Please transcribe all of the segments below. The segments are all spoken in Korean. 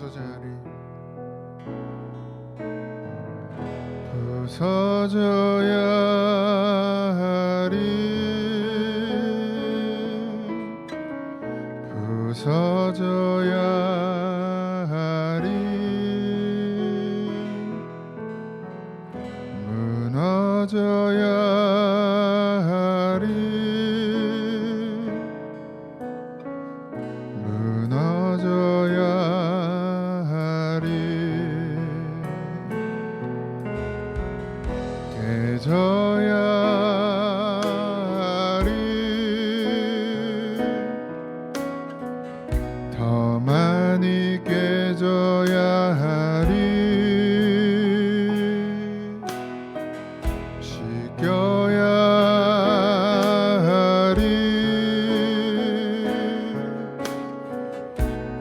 부서져야 하리. 부서져야 하리. 부서져야 하리. 무너져야 하리. 무너져야 하리. 깨져야 하리. 더 많이 깨져야 하리. 씻겨야 하리.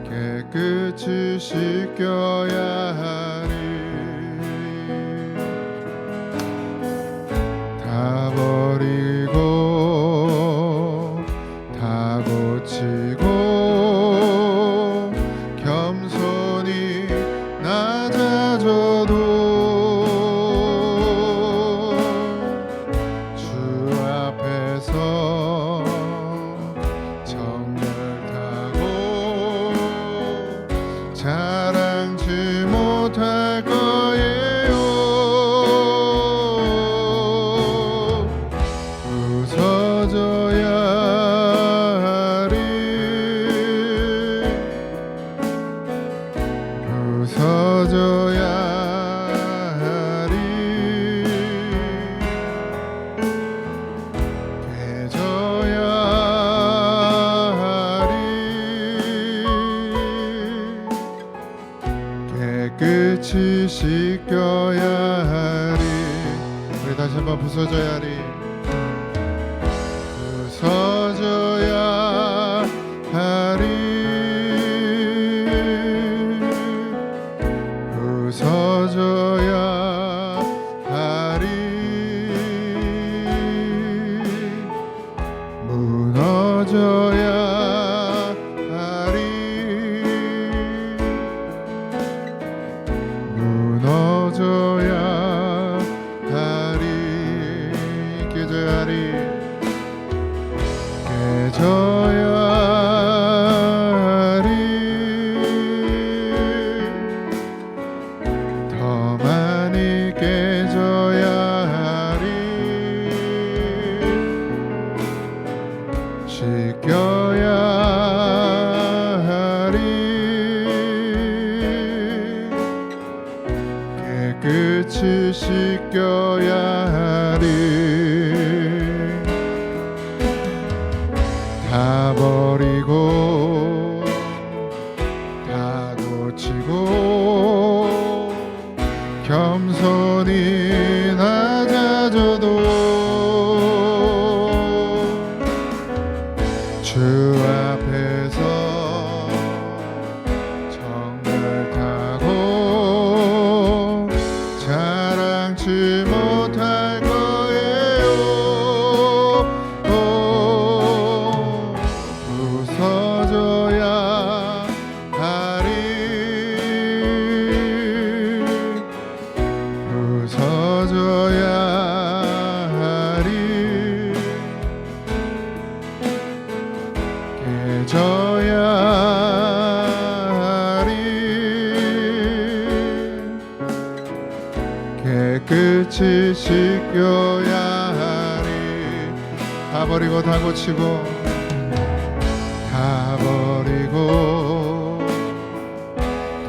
깨끗이 씻겨야 하리. 다 버리고 다 고치고 겸손히 낮아져도 주 앞에서 정결하고 자랑치 못할 거예요. 부서져야 하리. 부서져야 하리. 깨져야 하리. 깨끗이 씻겨야 하리. 우리 다시 한번 부서져야 하리. 부서져야 하리. 부서져야 하리. 무너져야 하리. 무너져야 하리. 깨져야 하리. 깨져야 하리. 더 많이 깨져야 하리. 씻겨야 하리. 깨끗이 씻겨야 하리. 다 버리고 다 고치고 겸손히 낮아져도 주 앞에서 정결하고 자랑치 못할 거예요. 부서져야 하리. 부서져야 하리. 깨져야 하리. 깨끗이 씻겨야 하리. 다 버리고 다 고치고 다 버리고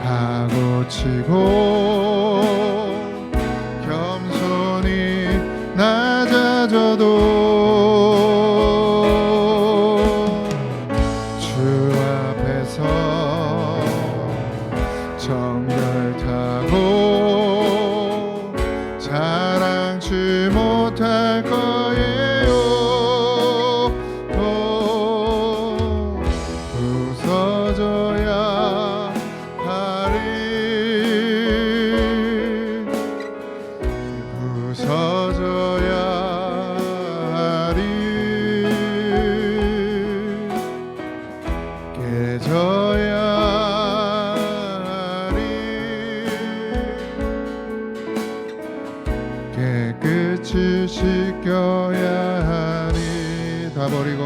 다 고치고 겸손히 낮아져도 주 앞에서 정결하고 자랑치 못할 거예요. 부서져야 하리. 부서져야 하리. 깨져야 끝을 지켜야 하니 다 버리고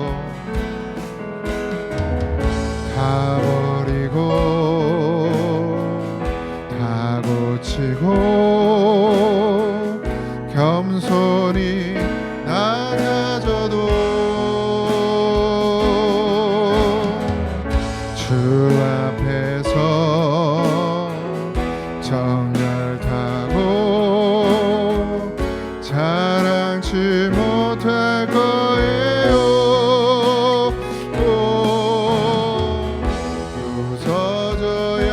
다 고치고 겸손히 낮아져도 주 앞에서 정결하고 자랑치 못할 거예요. 부서져야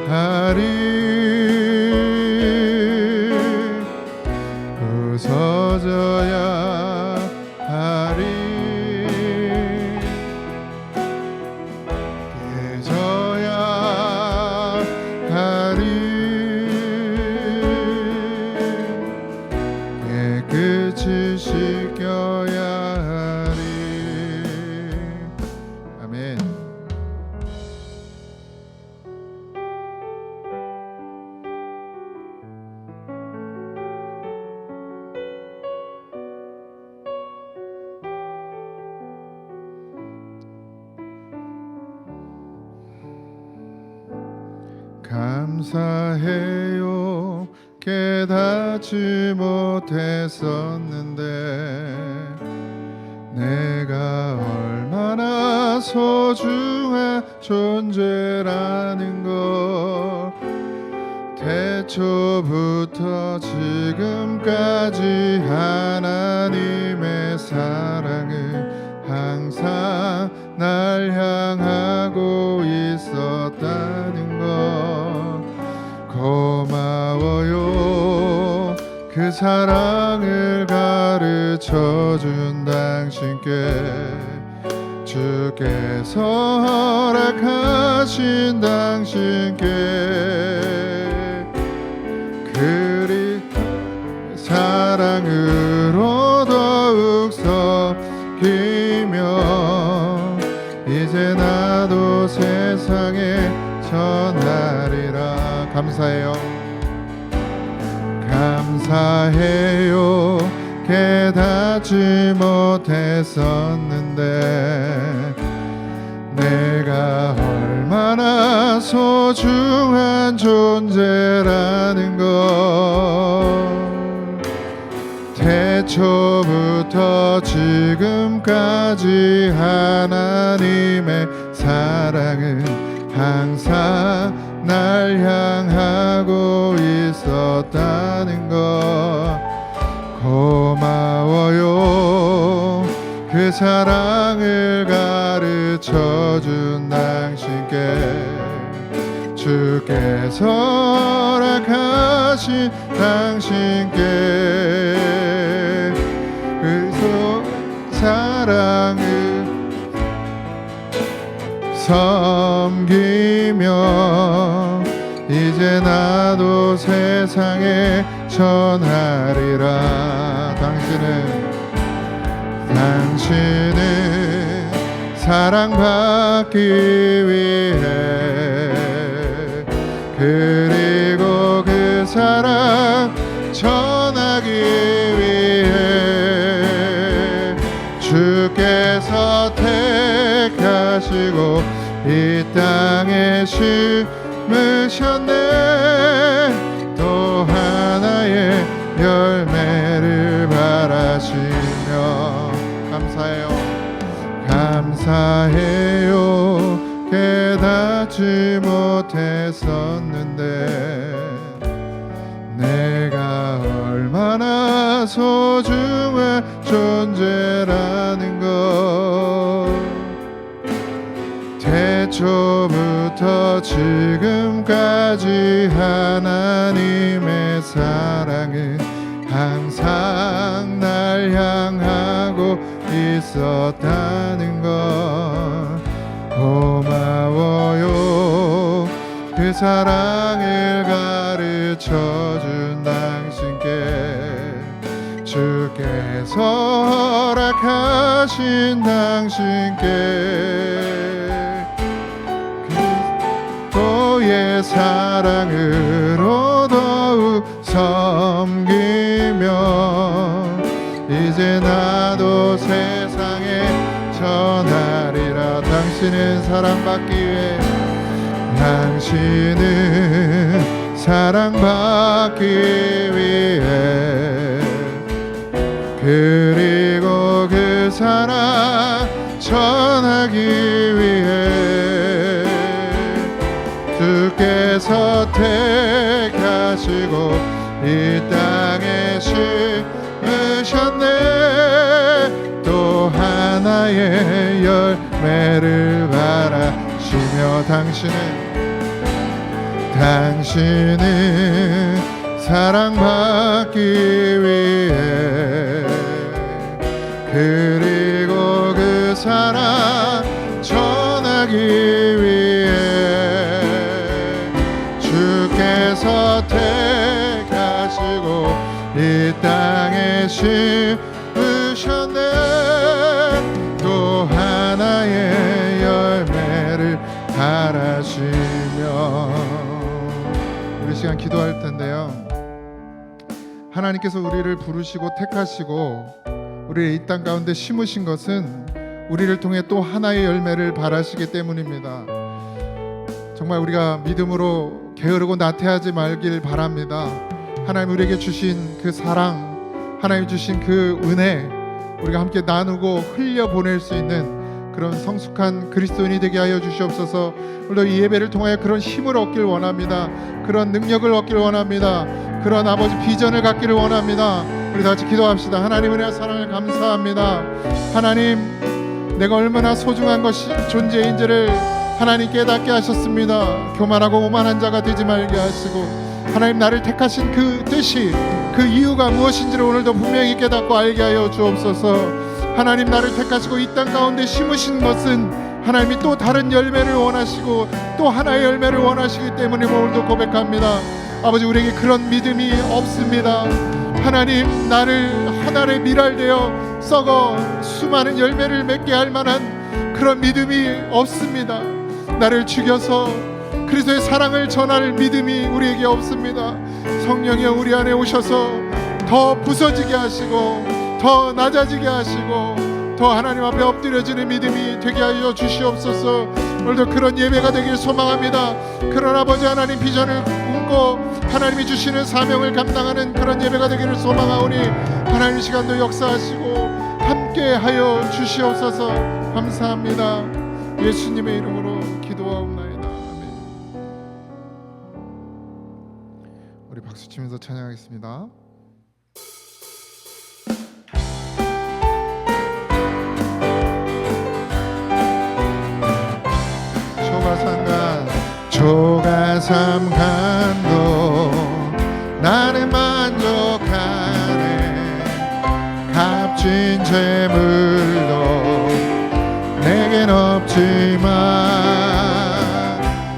하리 부서져야 하리 깨져야 하리 깨끗이 씻겨야 하리. 아멘. 감사해요. 깨닫지 못했었는데 내가 얼마나 소중한 존재라는 걸 태초부터 지금까지 하나님의 사랑은 항상 날 향하고 있었다는 것 고마워요. 그 사랑을 가르쳐준 당신께 주께서 허락하신 당신께 그리스도의 사랑으로 더욱 섞이며 이제 나도 세상에 전하리라. 감사해요. 감사해요. 깨닫지 못했었는데 내가 얼마나 소중한 존재라는 걸 태초부터 지금까지 하나님의 사랑은 항상 날 향하고 있었다는 것 고마워요. 그 사랑을 가르쳐준 당신께 주께서 허락하신 당신께 그 사랑을 섬기며 이제 나도 세상에 전하리라. 당신은 사랑받기 위해 그리고 그 사랑 전하기 위해 주께서 택하시고 이 땅에 심으셨네. 또 하나의 열매를 바라시며 감사해요. 깨닫지 못했었는데 내가 얼마나 소중한 존재라는 것 태초부터 지금까지 하나님의 사랑은 항상 날 향하고 있었다는 것 고마워요. 그 사랑을 가르쳐준 당신께 주께서 허락하신 당신께 그리스도의 사랑으로 더욱 섬기며 세상에 전하리라. 당신은 사랑받기 위해, 당신은 사랑받기 위해, 그리고 그 사랑 전하기 위해 주께서 택하시고 이 땅에 심으셨네. 또 하나의 열매를 바라시며, 당신은 사랑받기 위해, 그리고 그 사랑 전하기 위해 주께서 택하시고 이 땅에 심으셨네. 또 하나의 열매를 바라시며. 우리 시간 기도할 텐데요, 하나님께서 우리를 부르시고 택하시고 우리를 이 땅 가운데 심으신 것은 우리를 통해 또 하나의 열매를 바라시기 때문입니다. 정말 우리가 믿음으로 게으르고 나태하지 말길 바랍니다. 하나님 우리에게 주신 그 사랑, 하나님 주신 그 은혜, 우리가 함께 나누고 흘려보낼 수 있는 그런 성숙한 그리스도인이 되게 하여 주시옵소서. 오늘도 이 예배를 통하여 그런 힘을 얻길 원합니다. 그런 능력을 얻길 원합니다. 그런 아버지 비전을 갖기를 원합니다. 우리 다 같이 기도합시다. 하나님 은혜와 사랑을 감사합니다. 하나님, 내가 얼마나 소중한 것이 존재인지를 하나님 깨닫게 하셨습니다. 교만하고 오만한 자가 되지 말게 하시고, 하나님 나를 택하신 그 뜻이, 그 이유가 무엇인지를 오늘도 분명히 깨닫고 알게 하여 주옵소서. 하나님 나를 택하시고 이 땅 가운데 심으신 것은 하나님이 또 다른 열매를 원하시고 또 하나의 열매를 원하시기 때문에 오늘도 고백합니다. 아버지, 우리에게 그런 믿음이 없습니다. 하나님, 나를 하나의 밀알되어 썩어 수많은 열매를 맺게 할 만한 그런 믿음이 없습니다. 나를 죽여서 그리스도의 사랑을 전할 믿음이 우리에게 없습니다. 성령이여, 우리 안에 오셔서 더 부서지게 하시고 더 낮아지게 하시고 더 하나님 앞에 엎드려지는 믿음이 되게 하여 주시옵소서. 오늘도 그런 예배가 되길 소망합니다. 그런 아버지 하나님 비전을 꿈고 하나님이 주시는 사명을 감당하는 그런 예배가 되기를 소망하오니, 하나님 시간도 역사하시고 함께 하여 주시옵소서. 감사합니다. 예수님의 이름으로 기도하옵나이다. 아멘. 우리 박수 치면서 찬양하겠습니다. 조가삼간도 나는 만족하네. 값진 재물도 내겐 없지만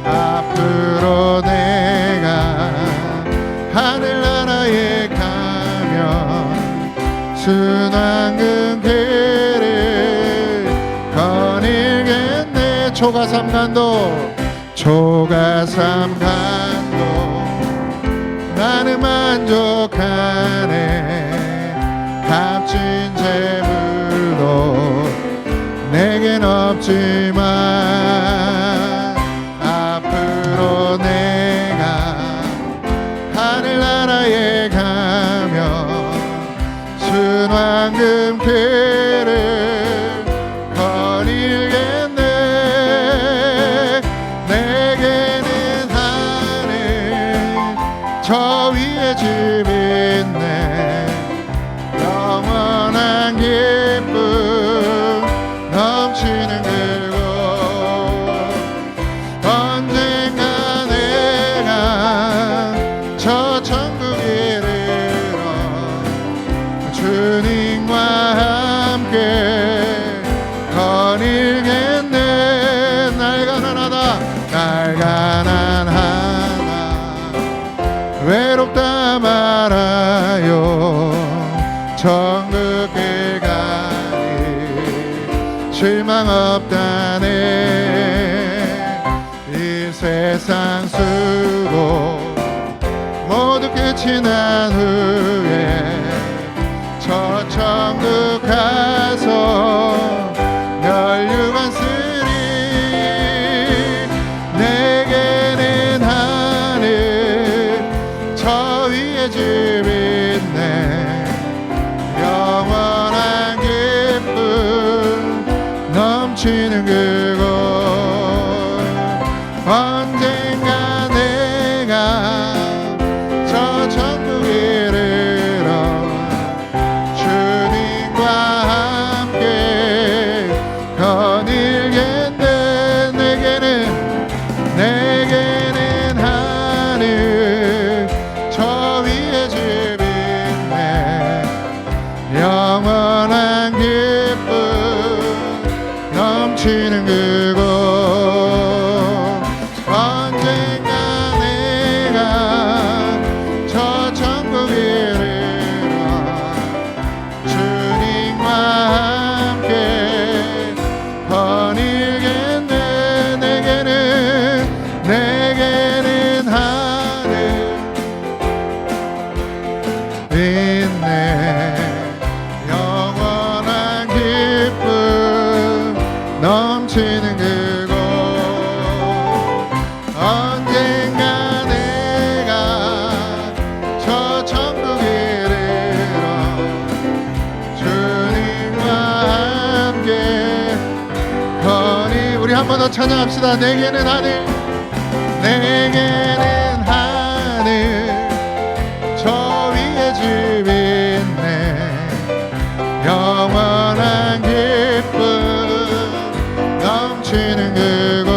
앞으로 내가 하늘나라에 가면 순환금 길을 거닐겠네. 조가삼간도 나는 만족하네. 값진 재물도 내겐 없지만 앞으로 내가 하늘나라에 가면 순환금 길을 거닐겠네. 내게는 하늘 저 위에 집 있네. 영원한 기쁨 넘치는 그곳. 언젠가 내가 저 천국 이르러 주님과 함께 거닐겠네. 날 가난하다 외롭다 말아요. 천국 길 가니 실망 없다네. 이 세상 수고 모두 끝이 난 후에 저 천국 가서 넘치는 그곳 언젠가 내가 저 천국 이르러 주님과 함께 거닐겠네. 내게는 하늘 저 위에 집 있네. 영원한 기쁨 넘치는 그곳 언젠가 내가 저 천국 이르러 주님과 함께 거닐겠네. 내게는 하늘 있네. 영원한 기쁨 넘치는 그곳 언젠가 내가 저 천국 이르러 주님과 함께 거니. 우리 한 번 더 찬양합시다. 내게는 하늘 저 위에 집 있네. 영원한 기쁨 넘치는 그곳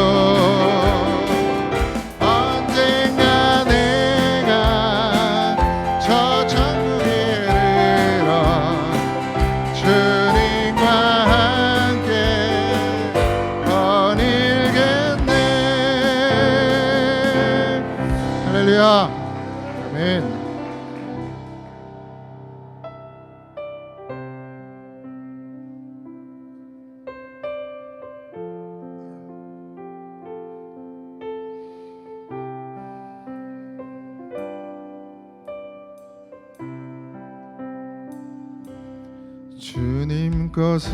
언젠가 내가 저 천국 이르러 주님과 함께 거닐겠네. 할렐루야. 아멘. 주님 것을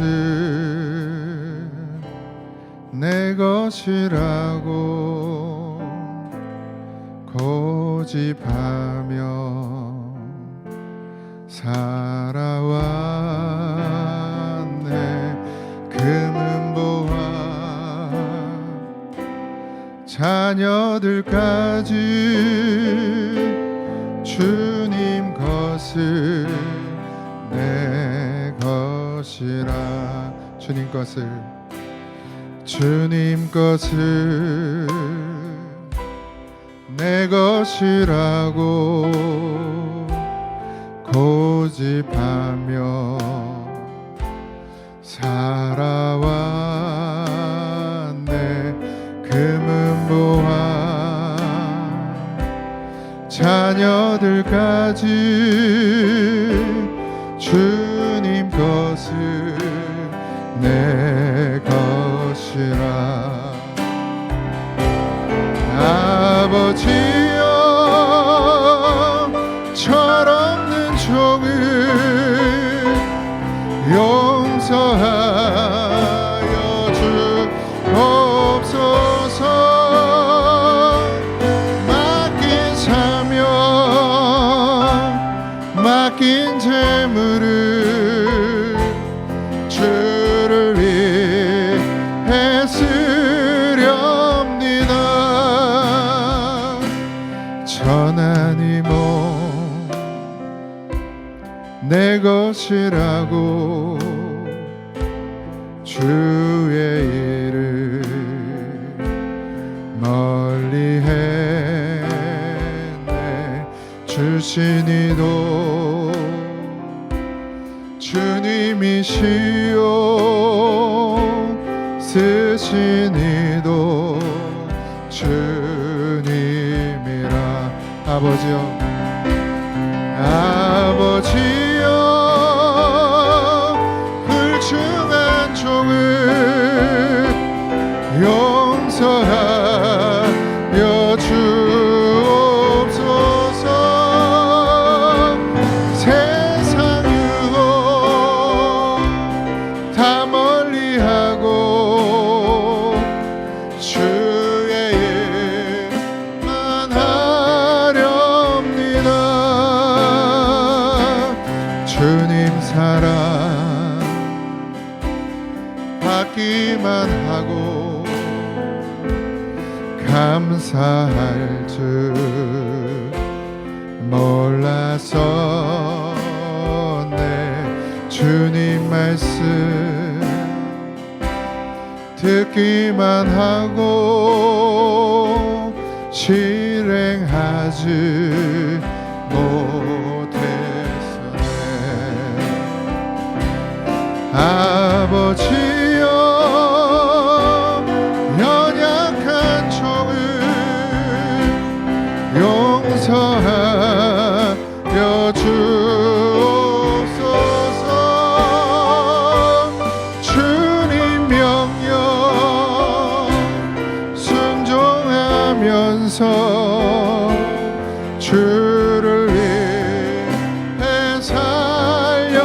내 것이라고 고집하며 살아왔네. 금은 보화 자녀들까지 주님 것을 내 것이라. 주님 것을 내 것이라고 고집하며 살아왔네. 금은 보화 자녀들까지 주님 것을 내 것이라. 아버지여 철없는 종을 용서하여 주옵소서. 맡긴 사명 맡긴 재물을 주를 위해 쓰렵니다. 천한 이 몸 내 것이라고 주의 일을 멀리 했네. 주신 이도 주님이시요 쓰신 이도 주님이라. 아버지여 불충한 종을 용서하여 주옵소서. 세상 유혹 다 멀리하고 주의 일만 하렵니다. 주님 사랑 받기만 하고 감사할 줄 몰라서 내 주님 말씀 듣기만 하고 실행하지 못했으네. 아버지여 연약한 종을 용서하여 주옵소서. 주님 명령 순종하면서 주를 위해 살렵니다.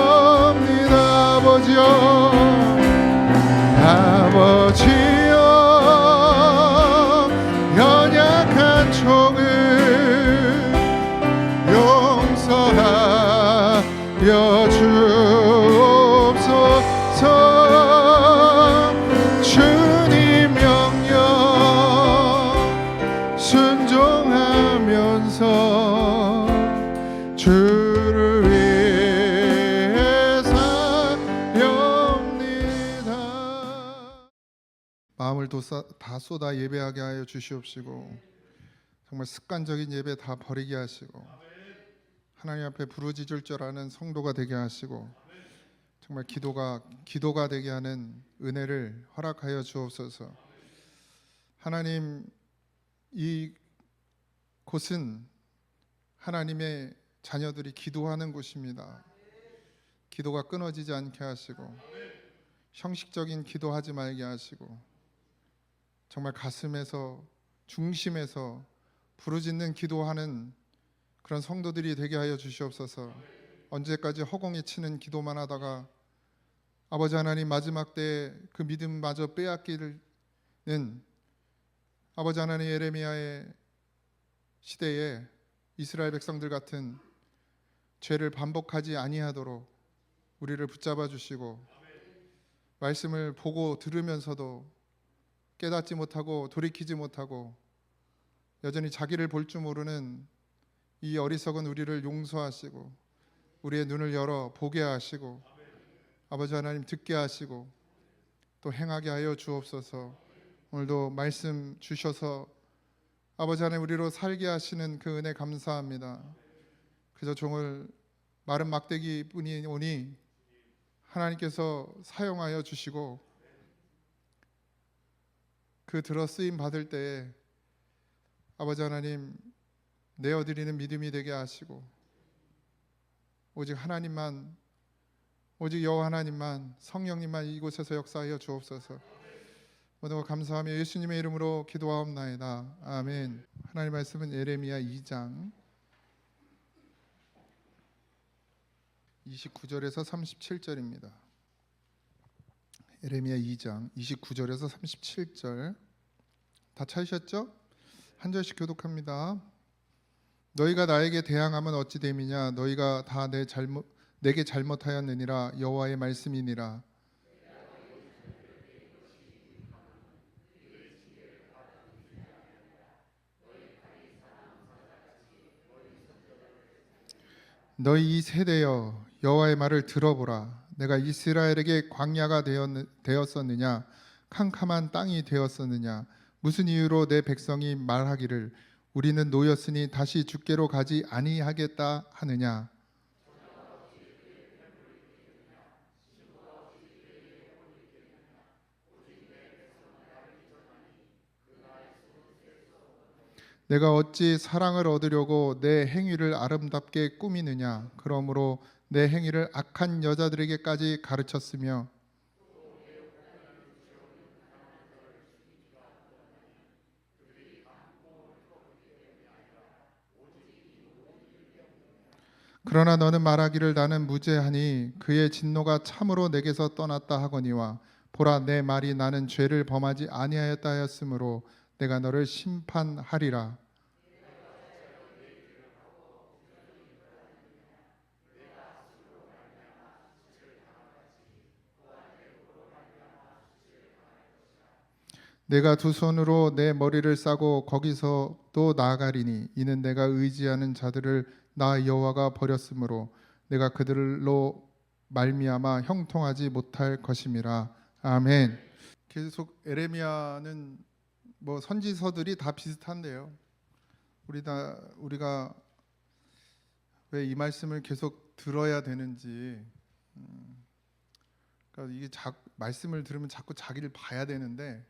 아버지여 연약한 종을 용서하여 주옵소서. 주님 명령 순종하면서 주를 위해 살렵니다. 마음을 다 쏟아 예배하게 하여 주시옵시고 정말 습관적인 예배 다 버리게 하시고 하나님 앞에 부르짖을 줄 아는 성도가 되게 하시고 정말 기도가 되게 하는 은혜를 허락하여 주옵소서. 하나님, 이 곳은 하나님의 자녀들이 기도하는 곳입니다. 기도가 끊어지지 않게 하시고 형식적인 기도하지 말게 하시고 정말 가슴에서 중심에서 부르짖는 기도하는 그런 성도들이 되게 하여 주시옵소서. 언제까지 허공에 치는 기도만 하다가 아버지 하나님 마지막 때에 그 믿음마저 빼앗기는 아버지 하나님 예레미야의 시대에 이스라엘 백성들 같은 죄를 반복하지 아니하도록 우리를 붙잡아 주시고 말씀을 보고 들으면서도 깨닫지 못하고 돌이키지 못하고 여전히 자기를 볼 줄 모르는 이 어리석은 우리를 용서하시고 우리의 눈을 열어 보게 하시고 아버지 하나님 듣게 하시고 또 행하게 하여 주옵소서. 오늘도 말씀 주셔서 아버지 하나님 우리로 살게 하시는 그 은혜 감사합니다. 그저 종을 마른 막대기 뿐이 오니 하나님께서 사용하여 주시고 그 들어 쓰임 받을 때에 아버지 하나님 내어드리는 믿음이 되게 하시고 오직 하나님만, 오직 여호와 하나님만, 성령님만 이곳에서 역사하여 주옵소서. 모든 것 감사하며 예수님의 이름으로 기도하옵나이다. 아멘. 하나님 말씀은 예레미야 2장 29절에서 37절입니다. 예레미야 2장 29절에서 37절 다 찾으셨죠? 한 절씩 교독합니다. 너희가 나에게 대항하면 어찌 됨이냐? 너희가 다 내게 잘못하였느니라. 여호와의 말씀이니라. 너희 이 세대여 여호와의 말을 들어보라. 내가 이스라엘에게 광야가 되었었느냐? 캄캄한 땅이 되었었느냐? 무슨 이유로 내 백성이 말하기를 우리는 노였으니 다시 주께로 가지 아니하겠다 하느냐? 내가 어찌 사랑을 얻으려고 내 행위를 아름답게 꾸미느냐? 그러므로 내 행위를 악한 여자들에게까지 가르쳤으며 그러나 너는 말하기를 나는 무죄하니 그의 진노가 참으로 내게서 떠났다 하거니와 보라 내 말이 나는 죄를 범하지 아니하였다 하였으므로 내가 너를 심판하리라. 내가 두 손으로 내 머리를 싸고 거기서 또 나아가리니 이는 내가 의지하는 자들을 나 여호와가 버렸으므로 내가 그들로 말미암아 형통하지 못할 것임이라. 아멘. 계속 에레미야는 뭐 선지서들이 다 비슷한데요. 우리가 왜 이 말씀을 계속 들어야 되는지, 그러니까 이게 말씀을 들으면 자꾸 자기를 봐야 되는데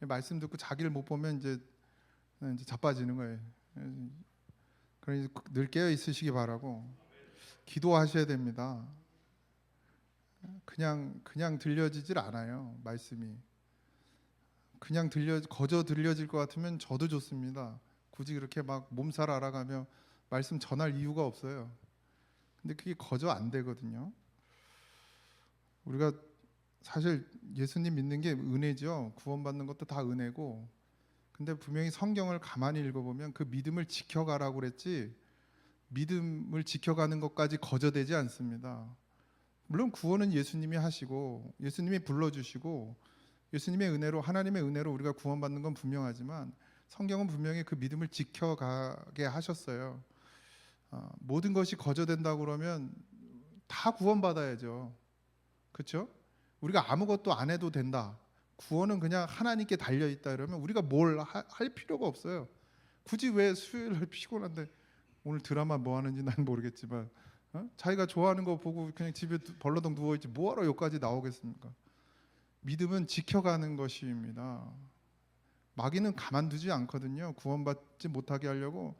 말씀 듣고 자기를 못 보면 이제 자빠지는 거예요. 그러니 늘 깨어 있으시기 바라고 기도하셔야 됩니다. 그냥 들려지질 않아요. 말씀이 그냥 거저 들려질 것 같으면 저도 좋습니다. 굳이 그렇게 막 몸살 알아가며 말씀 전할 이유가 없어요. 근데 그게 거저 안 되거든요. 우리가 사실 예수님 믿는 게 은혜죠. 구원받는 것도 다 은혜고. 근데 분명히 성경을 가만히 읽어보면 그 믿음을 지켜가라고 그랬지, 믿음을 지켜가는 것까지 거저되지 않습니다. 물론 구원은 예수님이 하시고 예수님이 불러주시고 예수님의 은혜로, 하나님의 은혜로 우리가 구원받는 건 분명하지만 성경은 분명히 그 믿음을 지켜가게 하셨어요. 모든 것이 거저된다고 그러면 다 구원받아야죠. 그렇죠? 우리가 아무것도 안 해도 된다, 구원은 그냥 하나님께 달려있다 이러면 우리가 뭘 할 필요가 없어요. 굳이 왜 수요일날 피곤한데 오늘 드라마 뭐 하는지 난 모르겠지만 자기가 좋아하는 거 보고 그냥 집에 벌러덩 누워있지 뭐하러 여기까지 나오겠습니까? 믿음은 지켜가는 것입니다. 마귀는 가만두지 않거든요. 구원받지 못하게 하려고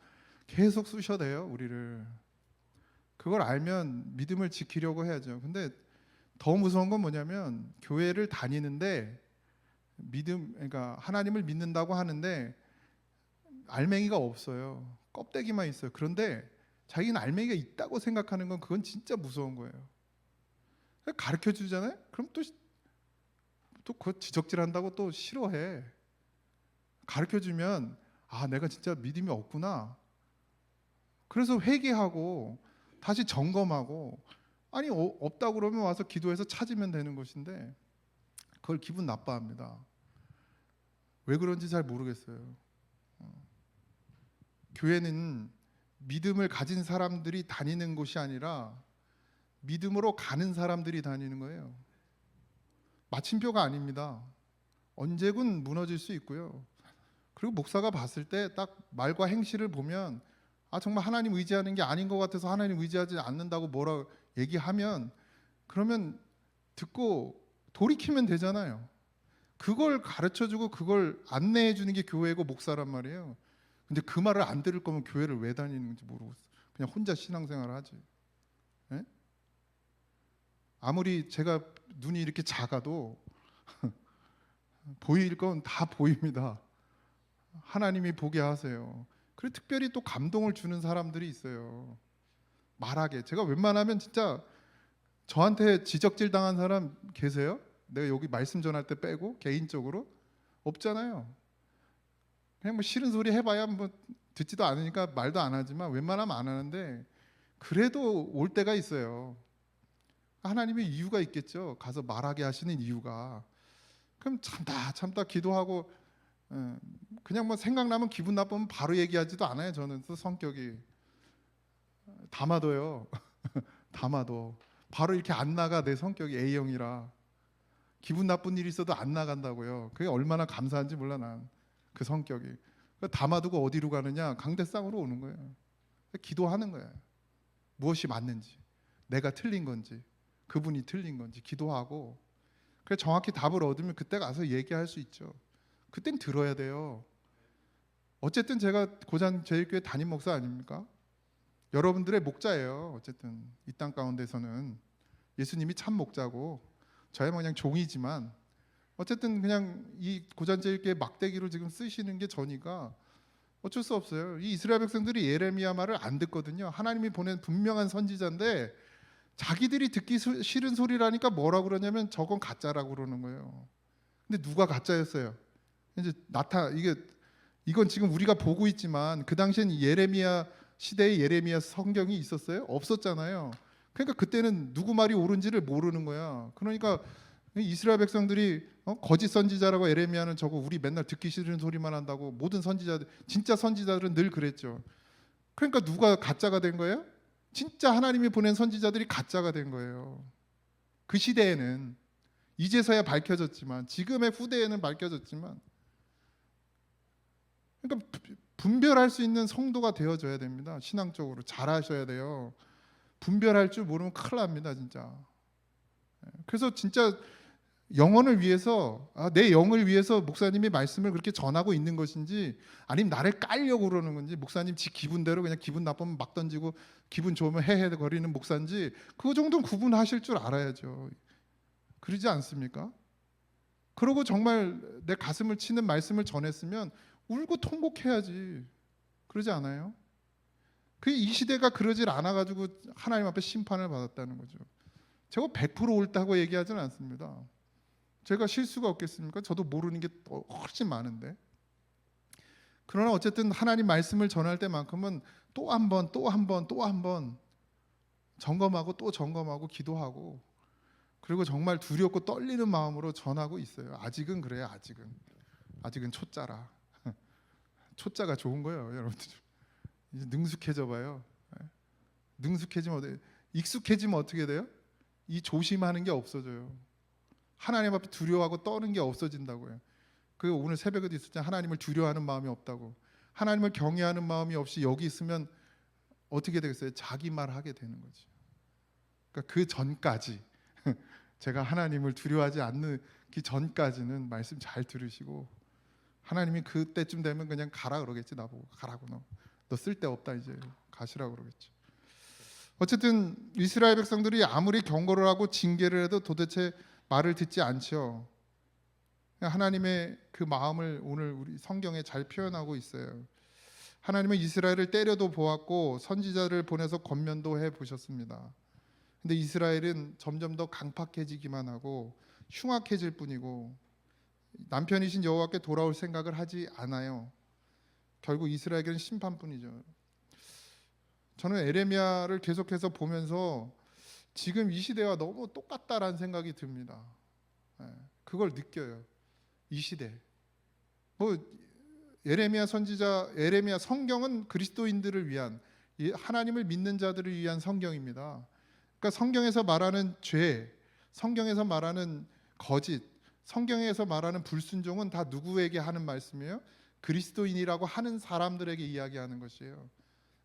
계속 쑤셔대요, 우리를. 그걸 알면 믿음을 지키려고 해야죠. 근데 더 무서운 건 뭐냐면 교회를 다니는데 그러니까 하나님을 믿는다고 하는데 알맹이가 없어요. 껍데기만 있어요. 그런데 자기는 알맹이가 있다고 생각하는 건 그건 진짜 무서운 거예요. 가르쳐 주잖아요. 그럼 또 그거 지적질한다고 또 싫어해. 가르쳐 주면 내가 진짜 믿음이 없구나. 그래서 회개하고 다시 점검하고, 아니 없다고 그러면 와서 기도해서 찾으면 되는 것인데 그걸 기분 나빠합니다. 왜 그런지 잘 모르겠어요. 교회는 믿음을 가진 사람들이 다니는 곳이 아니라 믿음으로 가는 사람들이 다니는 거예요. 마침표가 아닙니다. 언제군 무너질 수 있고요. 그리고 목사가 봤을 때 딱 말과 행실을 보면 정말 하나님 의지하는 게 아닌 것 같아서 하나님 의지하지 않는다고 뭐라 얘기하면, 그러면 듣고 돌이키면 되잖아요. 그걸 가르쳐주고 그걸 안내해주는 게 교회고 목사란 말이에요. 근데 그 말을 안 들을 거면 교회를 왜 다니는지 모르겠어요. 그냥 혼자 신앙생활을 하지. 예? 아무리 제가 눈이 이렇게 작아도 보일 건 다 보입니다. 하나님이 보게 하세요. 그리고 특별히 또 감동을 주는 사람들이 있어요. 말하게. 제가 웬만하면 진짜 저한테 지적질 당한 사람 계세요? 내가 여기 말씀 전할 때 빼고 개인적으로 없잖아요. 그냥 뭐 싫은 소리 해봐야 뭐 듣지도 않으니까 말도 안 하지만 웬만하면 안 하는데 그래도 올 때가 있어요. 하나님의 이유가 있겠죠. 가서 말하게 하시는 이유가. 그럼 참다 기도하고 그냥 뭐 생각나면 기분 나쁘면 바로 얘기하지도 않아요. 저는 또 성격이 담아둬요. 담아둬. 바로 이렇게 안 나가. 내 성격이 A형이라 기분 나쁜 일이 있어도 안 나간다고요. 그게 얼마나 감사한지 몰라. 난 그 성격이. 담아두고 어디로 가느냐? 강대상으로 오는 거예요. 기도하는 거예요. 무엇이 맞는지, 내가 틀린 건지, 그분이 틀린 건지 기도하고, 그래 정확히 답을 얻으면 그때 가서 얘기할 수 있죠. 그땐 들어야 돼요. 어쨌든 제가 고잔제일교회 담임 목사 아닙니까? 여러분들의 목자예요. 어쨌든 이 땅 가운데서는 예수님이 참 목자고 저야 뭐 그냥 종이지만 어쨌든 그냥 이 고잔제일교회 막대기로 지금 쓰시는 게 저니까 어쩔 수 없어요. 이 이스라엘 백성들이 예레미야 말을 안 듣거든요. 하나님이 보낸 분명한 선지자인데 자기들이 듣기 싫은 소리라니까 뭐라고 그러냐면 저건 가짜라고 그러는 거예요. 근데 누가 가짜였어요? 이제 이건 지금 우리가 보고 있지만 그 당시엔 예레미야 시대에 예레미야 성경이 있었어요? 없었잖아요. 그러니까 그때는 누구 말이 옳은지를 모르는 거야. 그러니까 이스라엘 백성들이 거짓 선지자라고 에레미야는 저거 우리 맨날 듣기 싫은 소리만 한다고 모든 선지자들 진짜 선지자들은 늘 그랬죠. 그러니까 누가 가짜가 된 거예요? 진짜 하나님이 보낸 선지자들이 가짜가 된 거예요. 그 시대에는 이제서야 밝혀졌지만 지금의 후대에는 밝혀졌지만 그러니까 분별할 수 있는 성도가 되어줘야 됩니다. 신앙적으로 잘하셔야 돼요. 분별할 줄 모르면 큰일 납니다, 진짜. 그래서 진짜 영혼을 위해서 내 영을 위해서 목사님이 말씀을 그렇게 전하고 있는 것인지 아니면 나를 깔려고 그러는 건지 목사님 지 기분대로 그냥 기분 나쁘면 막 던지고 기분 좋으면 헤헤거리는 목사인지 그 정도는 구분하실 줄 알아야죠. 그러지 않습니까? 그러고 정말 내 가슴을 치는 말씀을 전했으면 울고 통곡해야지. 그러지 않아요? 그 이 시대가 그러질 않아가지고 하나님 앞에 심판을 받았다는 거죠. 제가 100% 옳다고 얘기하지는 않습니다. 제가 실수가 없겠습니까? 저도 모르는 게 훨씬 많은데. 그러나 어쨌든 하나님 말씀을 전할 때만큼은 또 한 번, 또 한 번, 또 한 번 점검하고 또 점검하고 기도하고 그리고 정말 두렵고 떨리는 마음으로 전하고 있어요. 아직은 그래요. 아직은 초짜라. 초짜가 좋은 거예요, 여러분들. 이제 능숙해져 봐요. 능숙해지면 어떻게? 익숙해지면 어떻게 돼요? 이 조심하는 게 없어져요. 하나님 앞에 두려워하고 떠는 게 없어진다고요. 그 오늘 새벽에도 있었잖아요. 하나님을 두려워하는 마음이 없다고. 하나님을 경외하는 마음이 없이 여기 있으면 어떻게 되겠어요? 자기 말 하게 되는 거지. 그러니까 그 전까지 제가 하나님을 두려워하지 않는 그 전까지는 말씀 잘 들으시고 하나님이 그때쯤 되면 그냥 가라 그러겠지. 나보고 가라고 너 쓸데없다 이제 가시라 그러겠지. 어쨌든 이스라엘 백성들이 아무리 경고를 하고 징계를 해도 도대체 말을 듣지 않죠. 하나님의 그 마음을 오늘 우리 성경에 잘 표현하고 있어요. 하나님은 이스라엘을 때려도 보았고 선지자를 보내서 권면도 해 보셨습니다. 근데 이스라엘은 점점 더 강팍해지기만 하고 흉악해질 뿐이고 남편이신 여호와께 돌아올 생각을 하지 않아요. 결국 이스라엘에게는 심판뿐이죠. 저는 에레미야를 계속해서 보면서 지금 이 시대와 너무 똑같다라는 생각이 듭니다. 그걸 느껴요. 이 시대. 에레미야 선지자, 에레미야 성경은 그리스도인들을 위한 하나님을 믿는 자들을 위한 성경입니다. 그러니까 성경에서 말하는 죄, 성경에서 말하는 거짓, 성경에서 말하는 불순종은 다 누구에게 하는 말씀이에요? 그리스도인이라고 하는 사람들에게 이야기하는 것이에요.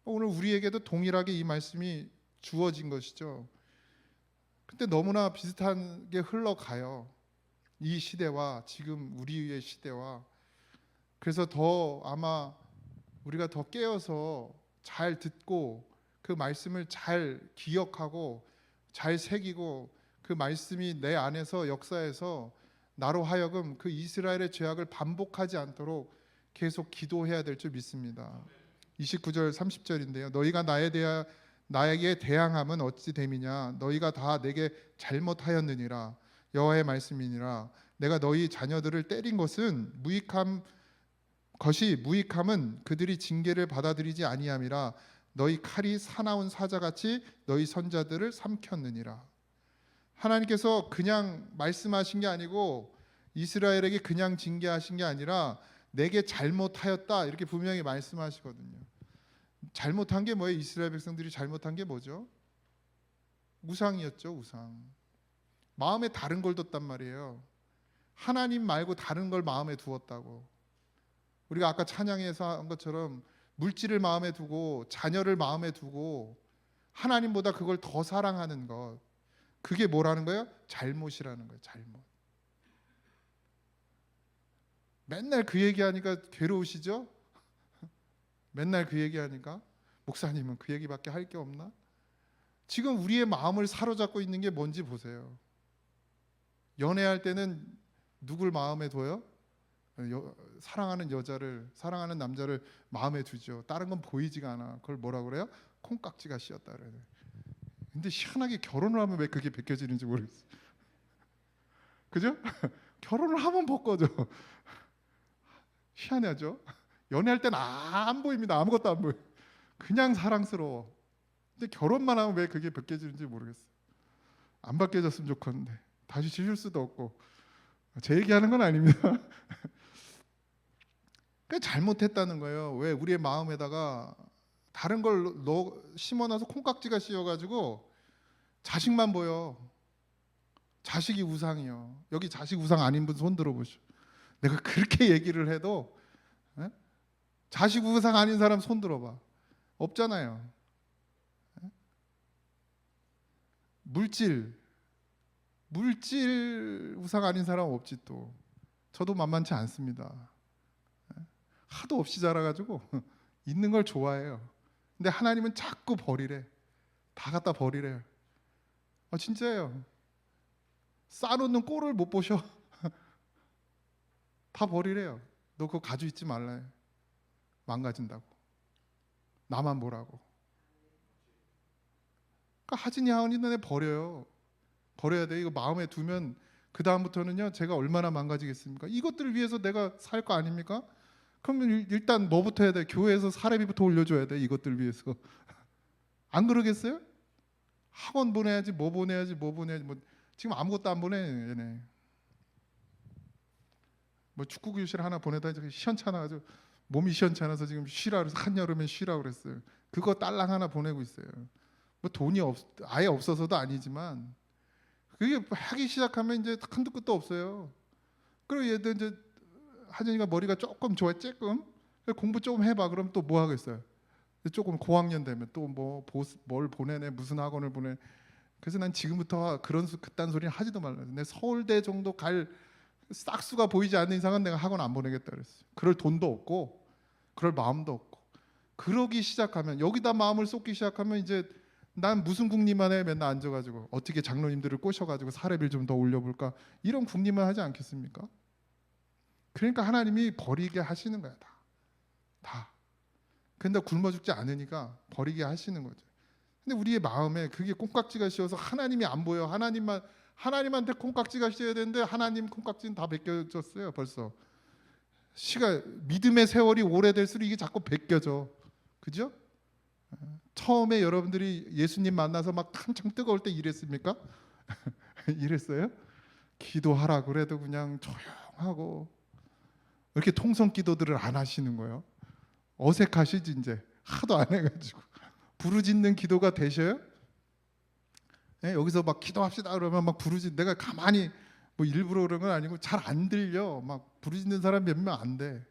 오늘 우리에게도 동일하게 이 말씀이 주어진 것이죠. 근데 너무나 비슷하게 흘러가요. 이 시대와 지금 우리의 시대와. 그래서 더 아마 우리가 더 깨어서 잘 듣고 그 말씀을 잘 기억하고 잘 새기고 그 말씀이 내 안에서 역사해서 나로 하여금 그 이스라엘의 죄악을 반복하지 않도록 계속 기도해야 될 줄 믿습니다. 29절 30절인데요. 너희가 나에게 대항함은 어찌 됨이냐? 너희가 다 내게 잘못하였느니라. 여호와의 말씀이니라. 내가 너희 자녀들을 때린 것은 무익함은 그들이 징계를 받아들이지 아니함이라. 너희 칼이 사나운 사자같이 너희 선자들을 삼켰느니라. 하나님께서 그냥 말씀하신 게 아니고 이스라엘에게 그냥 징계하신 게 아니라 내게 잘못하였다 이렇게 분명히 말씀하시거든요. 잘못한 게 뭐예요? 이스라엘 백성들이 잘못한 게 뭐죠? 우상이었죠. 우상. 마음에 다른 걸 뒀단 말이에요. 하나님 말고 다른 걸 마음에 두었다고. 우리가 아까 찬양에서 한 것처럼 물질을 마음에 두고 자녀를 마음에 두고 하나님보다 그걸 더 사랑하는 것, 그게 뭐라는 거예요? 잘못이라는 거예요. 잘못. 맨날 그 얘기하니까 괴로우시죠? 맨날 그 얘기하니까 목사님은 그 얘기밖에 할 게 없나? 지금 우리의 마음을 사로잡고 있는 게 뭔지 보세요. 연애할 때는 누굴 마음에 둬요? 사랑하는 여자를, 사랑하는 남자를 마음에 두죠. 다른 건 보이지가 않아. 그걸 뭐라 그래요? 콩깍지가 씌었다 그래요. 근데 희한하게 결혼을 하면 왜 그게 벗겨지는지 모르겠어요. 그죠? 결혼을 하면 벗겨져. 희한하죠? 연애할 때는 안 보입니다. 아무것도 안 보여. 그냥 사랑스러워. 근데 결혼만 하면 왜 그게 벗겨지는지 모르겠어요. 안 벗겨졌으면 좋겠는데 다시 지실 수도 없고. 제 얘기하는 건 아닙니다. 그 잘못했다는 거예요. 왜 우리의 마음에다가 다른 걸 심어놔서 콩깍지가 씌어가지고 자식만 보여. 자식이 우상이요. 여기 자식 우상 아닌 분 손 들어보시오. 내가 그렇게 얘기를 해도 에? 자식 우상 아닌 사람 손 들어봐. 없잖아요. 에? 물질 우상 아닌 사람 없지 또. 저도 만만치 않습니다. 에? 하도 없이 자라가지고 있는 걸 좋아해요. 근데 하나님은 자꾸 버리래. 다 갖다 버리래. 진짜예요. 쌓아놓는 꼴을 못 보셔. 다 버리래요. 너 그거 가지고 있지 말라. 망가진다고. 나만 보라고. 그러니까 하진이 하은이 내 버려요. 버려야 돼. 이거 마음에 두면 그 다음부터는요. 제가 얼마나 망가지겠습니까? 이것들을 위해서 내가 살 거 아닙니까? 그러면 일단 뭐부터 해야 돼? 교회에서 사례비부터 올려줘야 돼. 이것들 위해서. 안 그러겠어요? 학원 보내야지, 뭐 보내야지. 뭐 지금 아무것도 안 보내. 얘네. 뭐 축구 교실 하나 보내다 시원찮아가지고 몸이 시원찮아서 지금 쉬라 그래서 한여름에 쉬라 그랬어요. 그거 딸랑 하나 보내고 있어요. 뭐 돈이 아예 없어서도 아니지만 그게 하기 시작하면 이제 한도 끝도 없어요. 그리고 얘들 이제 하진이가 머리가 조금 좋아 조금 공부 조금 해봐. 그럼 또 뭐 하겠어요? 조금 고학년 되면 또 뭘 보내네, 무슨 학원을 보내. 그래서 난 지금부터 그딴 소리는 하지도 말라. 내 서울대 정도 갈 싹수가 보이지 않는 이상은 내가 학원 안 보내겠다 그랬어요. 그럴 돈도 없고 그럴 마음도 없고. 그러기 시작하면 여기다 마음을 쏟기 시작하면 이제 난 무슨 국리만 해. 맨날 앉아가지고 어떻게 장로님들을 꼬셔가지고 사례비를 좀 더 올려볼까. 이런 국리만 하지 않겠습니까? 그러니까 하나님이 버리게 하시는 거야. 다. 근데 굶어 죽지 않으니까 버리게 하시는 거죠. 근데 우리의 마음에 그게 콩깍지가 씌어서 하나님이 안 보여. 하나님한테 콩깍지가 씌어야 되는데 하나님 콩깍지는 다 벗겨졌어요. 벌써 믿음의 세월이 오래될수록 이게 자꾸 벗겨져. 그죠? 처음에 여러분들이 예수님 만나서 막 한창 뜨거울 때 이랬습니까? 이랬어요? 기도하라 그래도 그냥 조용하고 이렇게 통성 기도들을 안 하시는 거예요. 어색하시지 이제 하도 안 해가지고. 부르짖는 기도가 되셔요? 네, 여기서 막 기도합시다 그러면 막 내가 가만히 뭐 일부러 그런 건 아니고 잘 안 들려. 막 부르짖는 사람 몇 명 안 돼.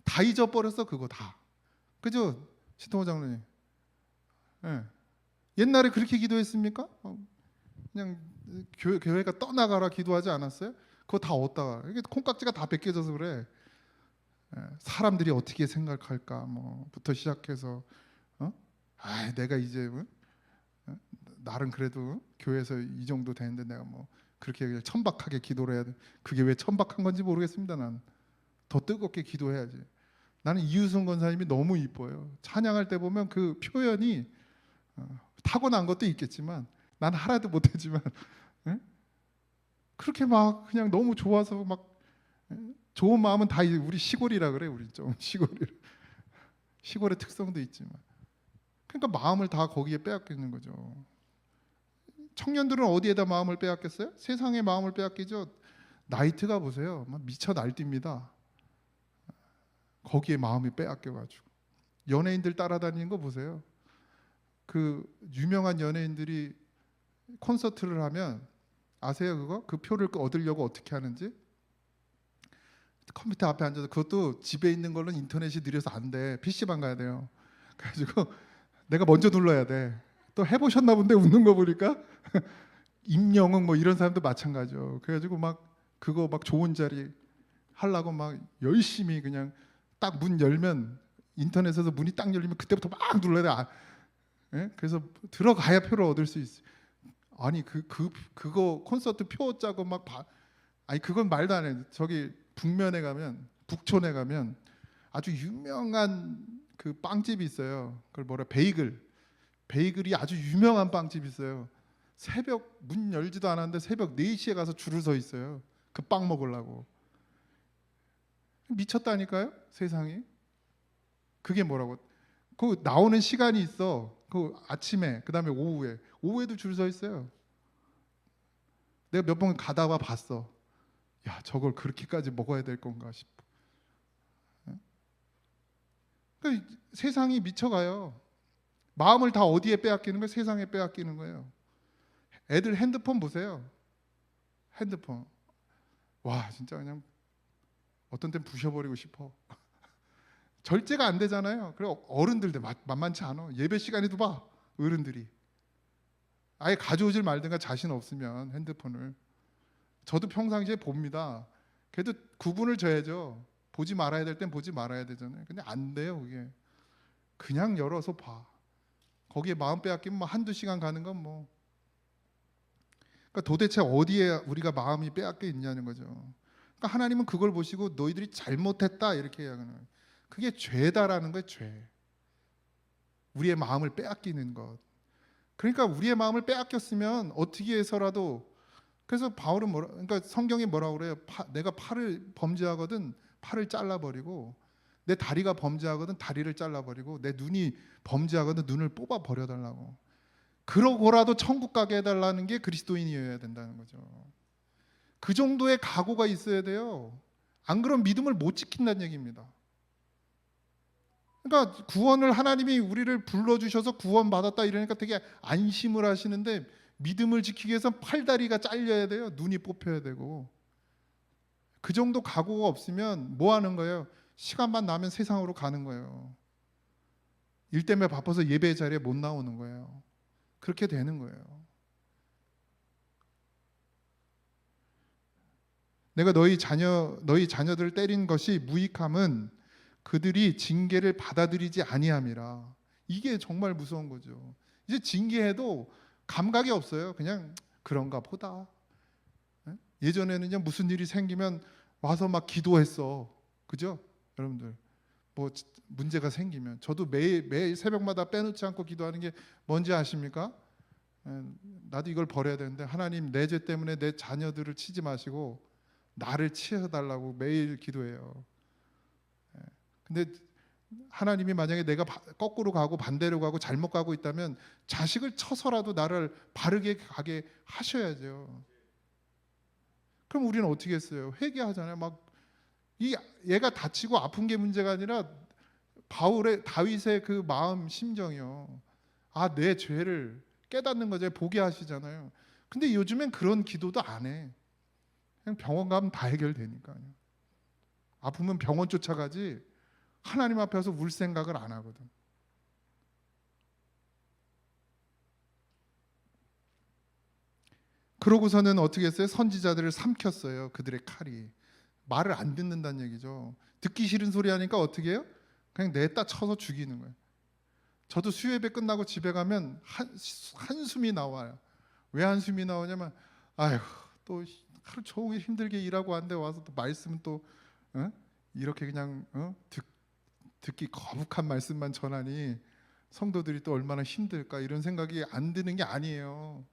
다 잊어버렸어 그거 다. 그죠? 시통호 장로님. 네. 옛날에 그렇게 기도했습니까? 그냥 교회가 떠나가라 기도하지 않았어요? 그거 다 얻다가 이게 콩깍지가 다 벗겨져서 그래. 사람들이 어떻게 생각할까 뭐부터 시작해서 내가 이제 나는 그래도 교회에서 이 정도 되는데 내가 뭐 그렇게 그냥 천박하게 기도를 해야 돼. 그게 왜 천박한 건지 모르겠습니다. 나는 더 뜨겁게 기도해야지. 나는 이유성 권사님이 너무 이뻐요. 찬양할 때 보면 그 표현이 타고난 것도 있겠지만 난 하나도 못하지만 그렇게 막 그냥 너무 좋아서 막 좋은 마음은 다 우리 시골이라 그래. 우리 좀 시골의 특성도 있지만 그러니까 마음을 다 거기에 빼앗기는 거죠. 청년들은 어디에다 마음을 빼앗겼어요? 세상에 마음을 빼앗기죠. 나이트가 보세요. 막 미쳐 날뜁니다. 거기에 마음이 빼앗겨가지고 연예인들 따라다니는 거 보세요. 그 유명한 연예인들이 콘서트를 하면 아세요 그거? 그 표를 얻으려고 어떻게 하는지? 컴퓨터 앞에 앉아서 그것도 집에 있는 걸로는 인터넷이 느려서 안 돼. PC방 가야 돼요. 그래가지고 내가 먼저 눌러야 돼. 또 해보셨나 본데 웃는 거 보니까 임영웅 뭐 이런 사람도 마찬가지죠. 그래가지고 막 그거 막 좋은 자리 하려고 막 열심히 그냥 딱 문 열면 인터넷에서 문이 딱 열리면 그때부터 막 눌러야 돼. 예? 그래서 들어가야 표를 얻을 수 있어. 아니 그거 콘서트 표 짜고 막 아니 그건 말도 안 해. 저기 북면에 가면 북촌에 가면 아주 유명한 그 빵집이 있어요. 그걸 뭐라 베이글이 아주 유명한 빵집이 있어요. 새벽 문 열지도 않았는데 새벽 4시에 가서 줄을 서 있어요. 그 빵 먹으려고. 미쳤다니까요, 세상이. 그게 뭐라고? 그 나오는 시간이 있어. 그 아침에, 그다음에 오후에도 줄 서 있어요. 내가 몇 번 가다가 봤어. 야, 저걸 그렇게까지 먹어야 될 건가 싶어. 그러니까 세상이 미쳐가요. 마음을 다 어디에 빼앗기는 거예요? 세상에 빼앗기는 거예요. 애들 핸드폰 보세요. 핸드폰. 와, 진짜 그냥 어떤 땐 부셔버리고 싶어. 절제가 안 되잖아요. 그리고 어른들도 만만치 않아. 예배 시간에도 봐. 어른들이 아예 가져오질 말든가 자신 없으면 핸드폰을. 저도 평상시에 봅니다. 그래도 구분을 져야죠. 보지 말아야 될 땐 보지 말아야 되잖아요. 근데 안 돼요. 그게 그냥 열어서 봐. 거기에 마음 빼앗기면 뭐 한두 시간 가는 건 뭐. 그러니까 도대체 어디에 우리가 마음이 빼앗겨 있냐는 거죠. 그러니까 하나님은 그걸 보시고 너희들이 잘못했다 이렇게 이야기하는. 그게 죄다라는 거예요. 죄. 우리의 마음을 빼앗기는 것. 그러니까 우리의 마음을 빼앗겼으면 어떻게 해서라도, 그래서 바울은 그러니까 성경이 뭐라고 그래요? 내가 팔을 범죄하거든 팔을 잘라버리고, 내 다리가 범죄하거든 다리를 잘라버리고, 내 눈이 범죄하거든 눈을 뽑아 버려달라고. 그러고라도 천국 가게 해달라는 게 그리스도인이어야 된다는 거죠. 그 정도의 각오가 있어야 돼요. 안 그러면 믿음을 못 지킨다는 얘기입니다. 그러니까 구원을 하나님이 우리를 불러주셔서 구원받았다 이러니까 되게 안심을 하시는데, 믿음을 지키기 위해서 팔다리가 잘려야 돼요. 눈이 뽑혀야 되고. 그 정도 각오가 없으면 뭐 하는 거예요? 시간만 나면 세상으로 가는 거예요. 일 때문에 바빠서 예배 자리에 못 나오는 거예요. 그렇게 되는 거예요. 내가 너희 자녀들을 때린 것이 무익함은 그들이 징계를 받아들이지 아니함이라. 이게 정말 무서운 거죠. 이제 징계해도 감각이 없어요. 그냥 그런가 보다. 예전에는요, 무슨 일이 생기면 와서 막 기도했어. 그죠? 여러분들 뭐 문제가 생기면 저도 매일 새벽마다 빼놓지 않고 기도하는 게 뭔지 아십니까? 나도 이걸 버려야 되는데, 하나님 내 죄 때문에 내 자녀들을 치지 마시고 나를 치셔달라고 매일 기도해요. 근데 하나님이 만약에 내가 거꾸로 가고 반대로 가고 잘못 가고 있다면 자식을 쳐서라도 나를 바르게 가게 하셔야죠. 그럼 우리는 어떻게 했어요? 회개하잖아요. 막 얘가 다치고 아픈 게 문제가 아니라 다윗의 그 마음 심정이요. 아, 내 죄를 깨닫는 거죠. 보게 하시잖아요. 근데 요즘엔 그런 기도도 안 해. 그냥 병원 가면 다 해결되니까요. 아프면 병원 쫓아가지 하나님 앞에서 울 생각을 안 하거든. 그러고서는 어떻게 했어요? 선지자들을 삼켰어요. 그들의 칼이. 말을 안 듣는다는 얘기죠. 듣기 싫은 소리 하니까 어떻게 해요? 그냥 냈다 쳐서 죽이는 거예요. 저도 수요예배 끝나고 집에 가면 한숨이 나와요. 왜 한숨이 나오냐면, 아휴, 또 하루 종일 힘들게 일하고 왔는데 와서 또 말씀은 또 이렇게 그냥 듣기 거북한 말씀만 전하니 성도들이 또 얼마나 힘들까, 이런 생각이 안 드는 게 아니에요.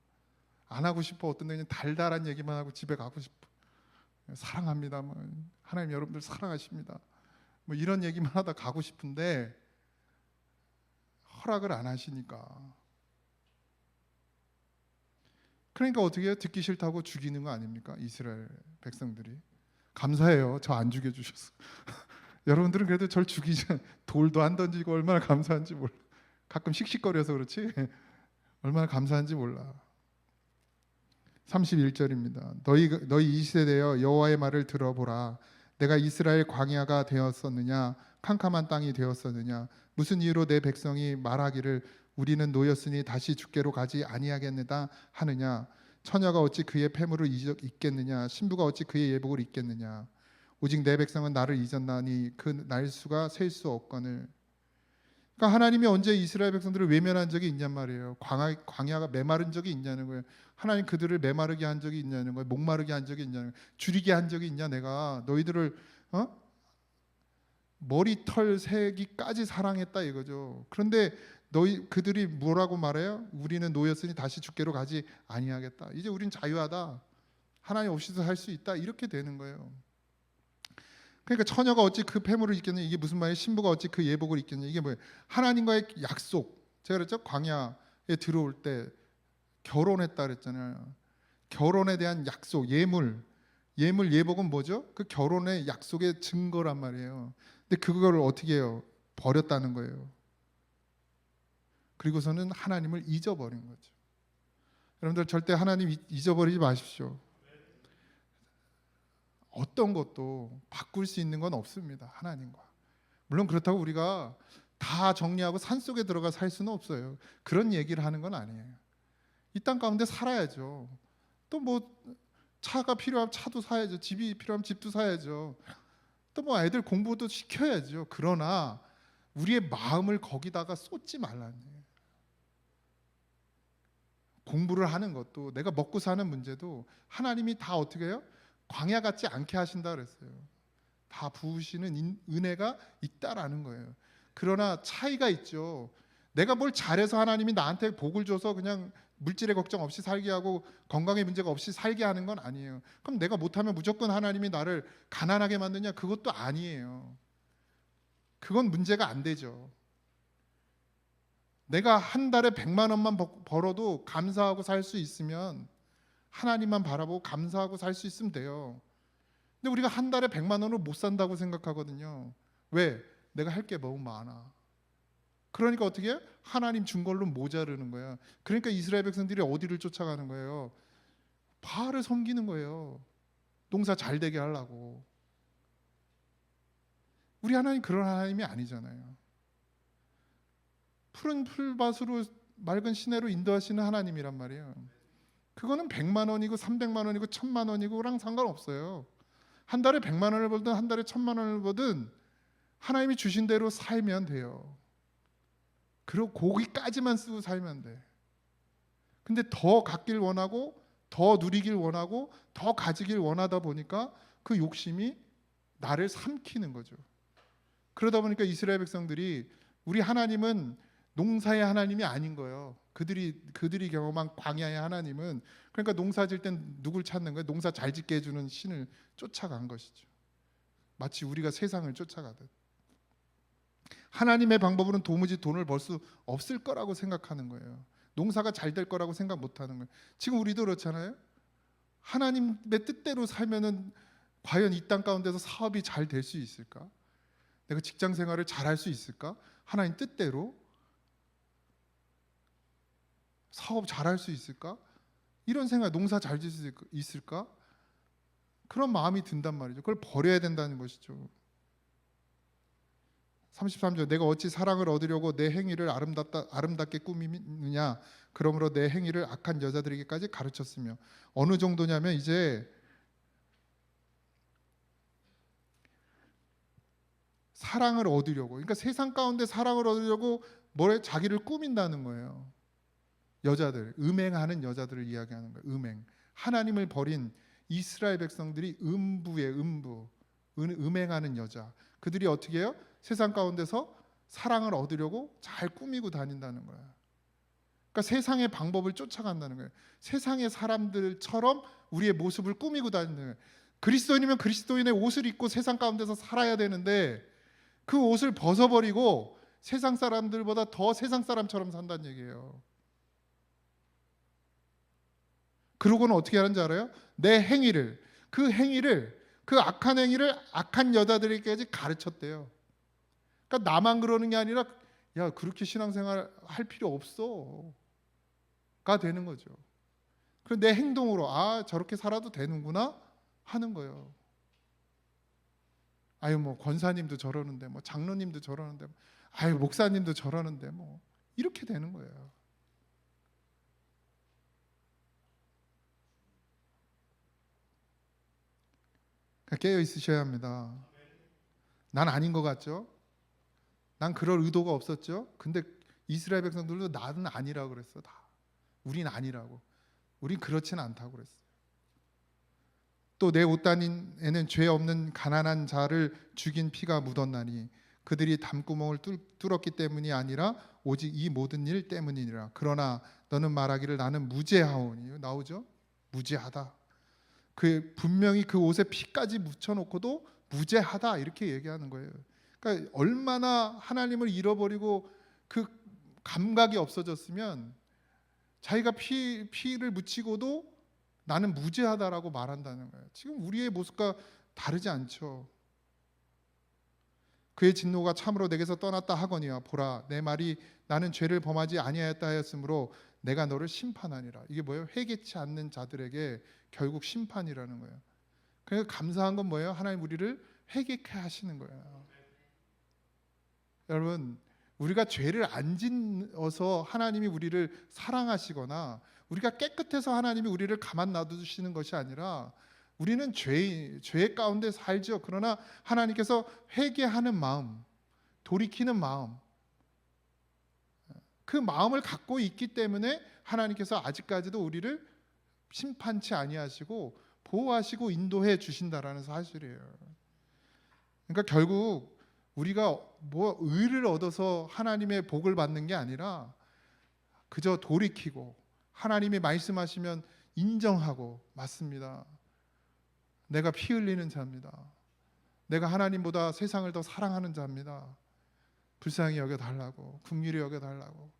안 하고 싶어. 어떤 데는 달달한 얘기만 하고 집에 가고 싶어. 사랑합니다. 뭐, 하나님 여러분들 사랑하십니다. 뭐 이런 얘기만 하다 가고 싶은데 허락을 안 하시니까. 그러니까 어떻게 해요? 듣기 싫다고 죽이는 거 아닙니까? 이스라엘 백성들이. 감사해요. 저 안 죽여주셔서. 여러분들은 그래도 절 죽이지, 돌도 안 던지고 얼마나 감사한지 몰라. 가끔 씩씩거려서 그렇지 얼마나 감사한지 몰라. 31절입니다. 너희 이 세대여 여호와의 말을 들어보라. 내가 이스라엘 광야가 되었었느냐 캄캄한 땅이 되었었느냐. 무슨 이유로 내 백성이 말하기를 우리는 노였으니 다시 주께로 가지 아니하겠느냐 하느냐. 처녀가 어찌 그의 패물을 잊겠느냐. 신부가 어찌 그의 예복을 잊겠느냐. 오직 내 백성은 나를 잊었나니 그 날수가 셀 수 없거늘. 그러니까 하나님이 언제 이스라엘 백성들을 외면한 적이 있냔 말이에요. 광야가 메마른 적이 있냐는 거예요. 하나님 그들을 메마르게 한 적이 있냐는 거예요. 목마르게 한 적이 있냐는 거예요. 줄이게 한 적이 있냐. 내가 너희들을 머리털 세기까지 사랑했다 이거죠. 그런데 그들이 뭐라고 말해요? 우리는 노였으니 다시 주께로 가지 아니하겠다. 이제 우린 자유하다. 하나님 없이도 살 수 있다. 이렇게 되는 거예요. 그러니까 처녀가 어찌 그 패물을 잊겠느냐. 이게 무슨 말이에요? 신부가 어찌 그 예복을 잊겠느냐. 이게 뭐예요? 하나님과의 약속. 제가 그랬죠? 광야에 들어올 때 결혼했다 그랬잖아요. 결혼에 대한 약속, 예복은 뭐죠? 그 결혼의 약속의 증거란 말이에요. 근데 그거를 어떻게 해요? 버렸다는 거예요. 그리고서는 하나님을 잊어버린 거죠. 여러분들 절대 하나님 잊어버리지 마십시오. 어떤 것도 바꿀 수 있는 건 없습니다. 하나님과. 물론 그렇다고 우리가 다 정리하고 산속에 들어가 살 수는 없어요. 그런 얘기를 하는 건 아니에요. 이 땅 가운데 살아야죠. 또 뭐 차가 필요하면 차도 사야죠. 집이 필요하면 집도 사야죠. 또 뭐 애들 공부도 시켜야죠. 그러나 우리의 마음을 거기다가 쏟지 말라는 거예요. 공부를 하는 것도, 내가 먹고 사는 문제도 하나님이 다 어떻게 해요? 광야 같지 않게 하신다 그랬어요. 다 부으시는 은혜가 있다라는 거예요. 그러나 차이가 있죠. 내가 뭘 잘해서 하나님이 나한테 복을 줘서 그냥 물질의 걱정 없이 살게 하고 건강의 문제가 없이 살게 하는 건 아니에요. 그럼 내가 못하면 무조건 하나님이 나를 가난하게 만드냐? 그것도 아니에요. 그건 문제가 안 되죠. 내가 한 달에 100만 원만 벌어도 감사하고 살 수 있으면, 하나님만 바라보고 감사하고 살 수 있으면 돼요. 근데 우리가 한 달에 100만 원으로 못 산다고 생각하거든요. 왜? 내가 할 게 너무 많아. 그러니까 어떻게 해요? 하나님 준 걸로 모자르는 거예요. 그러니까 이스라엘 백성들이 어디를 쫓아가는 거예요? 바알을 섬기는 거예요. 농사 잘 되게 하려고. 우리 하나님 그런 하나님이 아니잖아요. 푸른 풀밭으로 맑은 시내로 인도하시는 하나님이란 말이에요. 그거는 100만 원이고 300만 원이고 1000만 원이고랑 상관없어요. 한 달에 100만 원을 벌든 한 달에 1000만 원을 벌든 하나님이 주신 대로 살면 돼요. 그리고 거기까지만 쓰고 살면 돼. 근데 더 갖길 원하고 더 누리길 원하고 더 가지길 원하다 보니까 그 욕심이 나를 삼키는 거죠. 그러다 보니까 이스라엘 백성들이, 우리 하나님은 농사의 하나님이 아닌 거예요. 그들이 경험한 광야의 하나님은, 그러니까 농사 질 땐 누굴 찾는 거예요? 농사 잘 짓게 해주는 신을 쫓아간 것이죠. 마치 우리가 세상을 쫓아가듯. 하나님의 방법으로는 도무지 돈을 벌 수 없을 거라고 생각하는 거예요. 농사가 잘 될 거라고 생각 못 하는 거예요. 지금 우리도 그렇잖아요. 하나님의 뜻대로 살면은 과연 이 땅 가운데서 사업이 잘 될 수 있을까? 내가 직장 생활을 잘 할 수 있을까? 하나님 뜻대로 사업 잘 할 수 있을까? 이런 생각, 농사 잘 질 수 있을까? 그런 마음이 든단 말이죠. 그걸 버려야 된다는 것이죠. 33절, 내가 어찌 사랑을 얻으려고 내 행위를 아름답게 꾸미느냐? 그러므로 내 행위를 악한 여자들에게까지 가르쳤으며. 어느 정도냐면 이제 사랑을 얻으려고, 그러니까 세상 가운데 사랑을 얻으려고 자기를 꾸민다는 거예요. 여자들, 음행하는 여자들을 이야기하는 거예요. 음행. 하나님을 버린 이스라엘 백성들이 음행하는 여자. 그들이 어떻게 해요? 세상 가운데서 사랑을 얻으려고 잘 꾸미고 다닌다는 거예요. 그러니까 세상의 방법을 쫓아간다는 거예요. 세상의 사람들처럼 우리의 모습을 꾸미고 다니는 거예요. 그리스도인이면 그리스도인의 옷을 입고 세상 가운데서 살아야 되는데 그 옷을 벗어버리고 세상 사람들보다 더 세상 사람처럼 산다는 얘기예요. 그러고는 어떻게 하는지 알아요? 그 악한 행위를 악한 여자들에게까지 가르쳤대요. 그러니까 나만 그러는 게 아니라, 야, 그렇게 신앙생활 할 필요 없어 가 되는 거죠. 그래서 내 행동으로, 아, 저렇게 살아도 되는구나 하는 거예요. 아유, 뭐 권사님도 저러는데, 뭐 장로님도 저러는데, 아유, 목사님도 저러는데, 뭐 이렇게 되는 거예요. 깨어 있으셔야 합니다. 난 아닌 것 같죠? 난 그럴 의도가 없었죠? 근데 이스라엘 백성들도 나는 아니라고 그랬어. 다. 우린 아니라고. 우린 그렇진 않다고 그랬어요. 또 내 옷단에는 죄 없는 가난한 자를 죽인 피가 묻었나니 그들이 담구멍을 뚫었기 때문이 아니라 오직 이 모든 일 때문이니라. 그러나 너는 말하기를 나는 무죄하오니. 나오죠? 무죄하다. 분명히 그 옷에 피까지 묻혀놓고도 무죄하다 이렇게 얘기하는 거예요. 그러니까 얼마나 하나님을 잃어버리고 그 감각이 없어졌으면 자기가 피를 묻히고도 나는 무죄하다라고 말한다는 거예요. 지금 우리의 모습과 다르지 않죠. 그의 진노가 참으로 내게서 떠났다 하거니와 보라 내 말이 나는 죄를 범하지 아니하였다 하였으므로 내가 너를 심판하니라. 이게 뭐예요? 회개치 않는 자들에게 결국 심판이라는 거예요. 그러니까 감사한 건 뭐예요? 하나님 우리를 회개케 하시는 거예요. 여러분, 우리가 죄를 안 짓어서 하나님이 우리를 사랑하시거나 우리가 깨끗해서 하나님이 우리를 가만 놔두시는 것이 아니라 우리는 죄 가운데 살죠. 그러나 하나님께서 회개하는 마음, 돌이키는 마음, 그 마음을 갖고 있기 때문에 하나님께서 아직까지도 우리를 심판치 아니하시고 보호하시고 인도해 주신다라는 사실이에요. 그러니까 결국 우리가 뭐 의를 얻어서 하나님의 복을 받는 게 아니라 그저 돌이키고 하나님이 말씀하시면 인정하고 맞습니다. 내가 피 흘리는 자입니다. 내가 하나님보다 세상을 더 사랑하는 자입니다. 불쌍히 여겨달라고, 긍휼히 여겨달라고.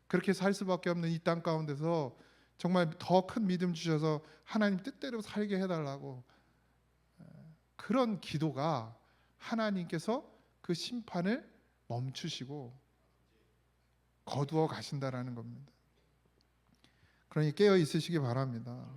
그렇게 살 수밖에 없는 이 땅 가운데서 정말 더 큰 믿음 주셔서 하나님 뜻대로 살게 해달라고, 그런 기도가 하나님께서 그 심판을 멈추시고 거두어 가신다라는 겁니다. 그러니 깨어 있으시기 바랍니다.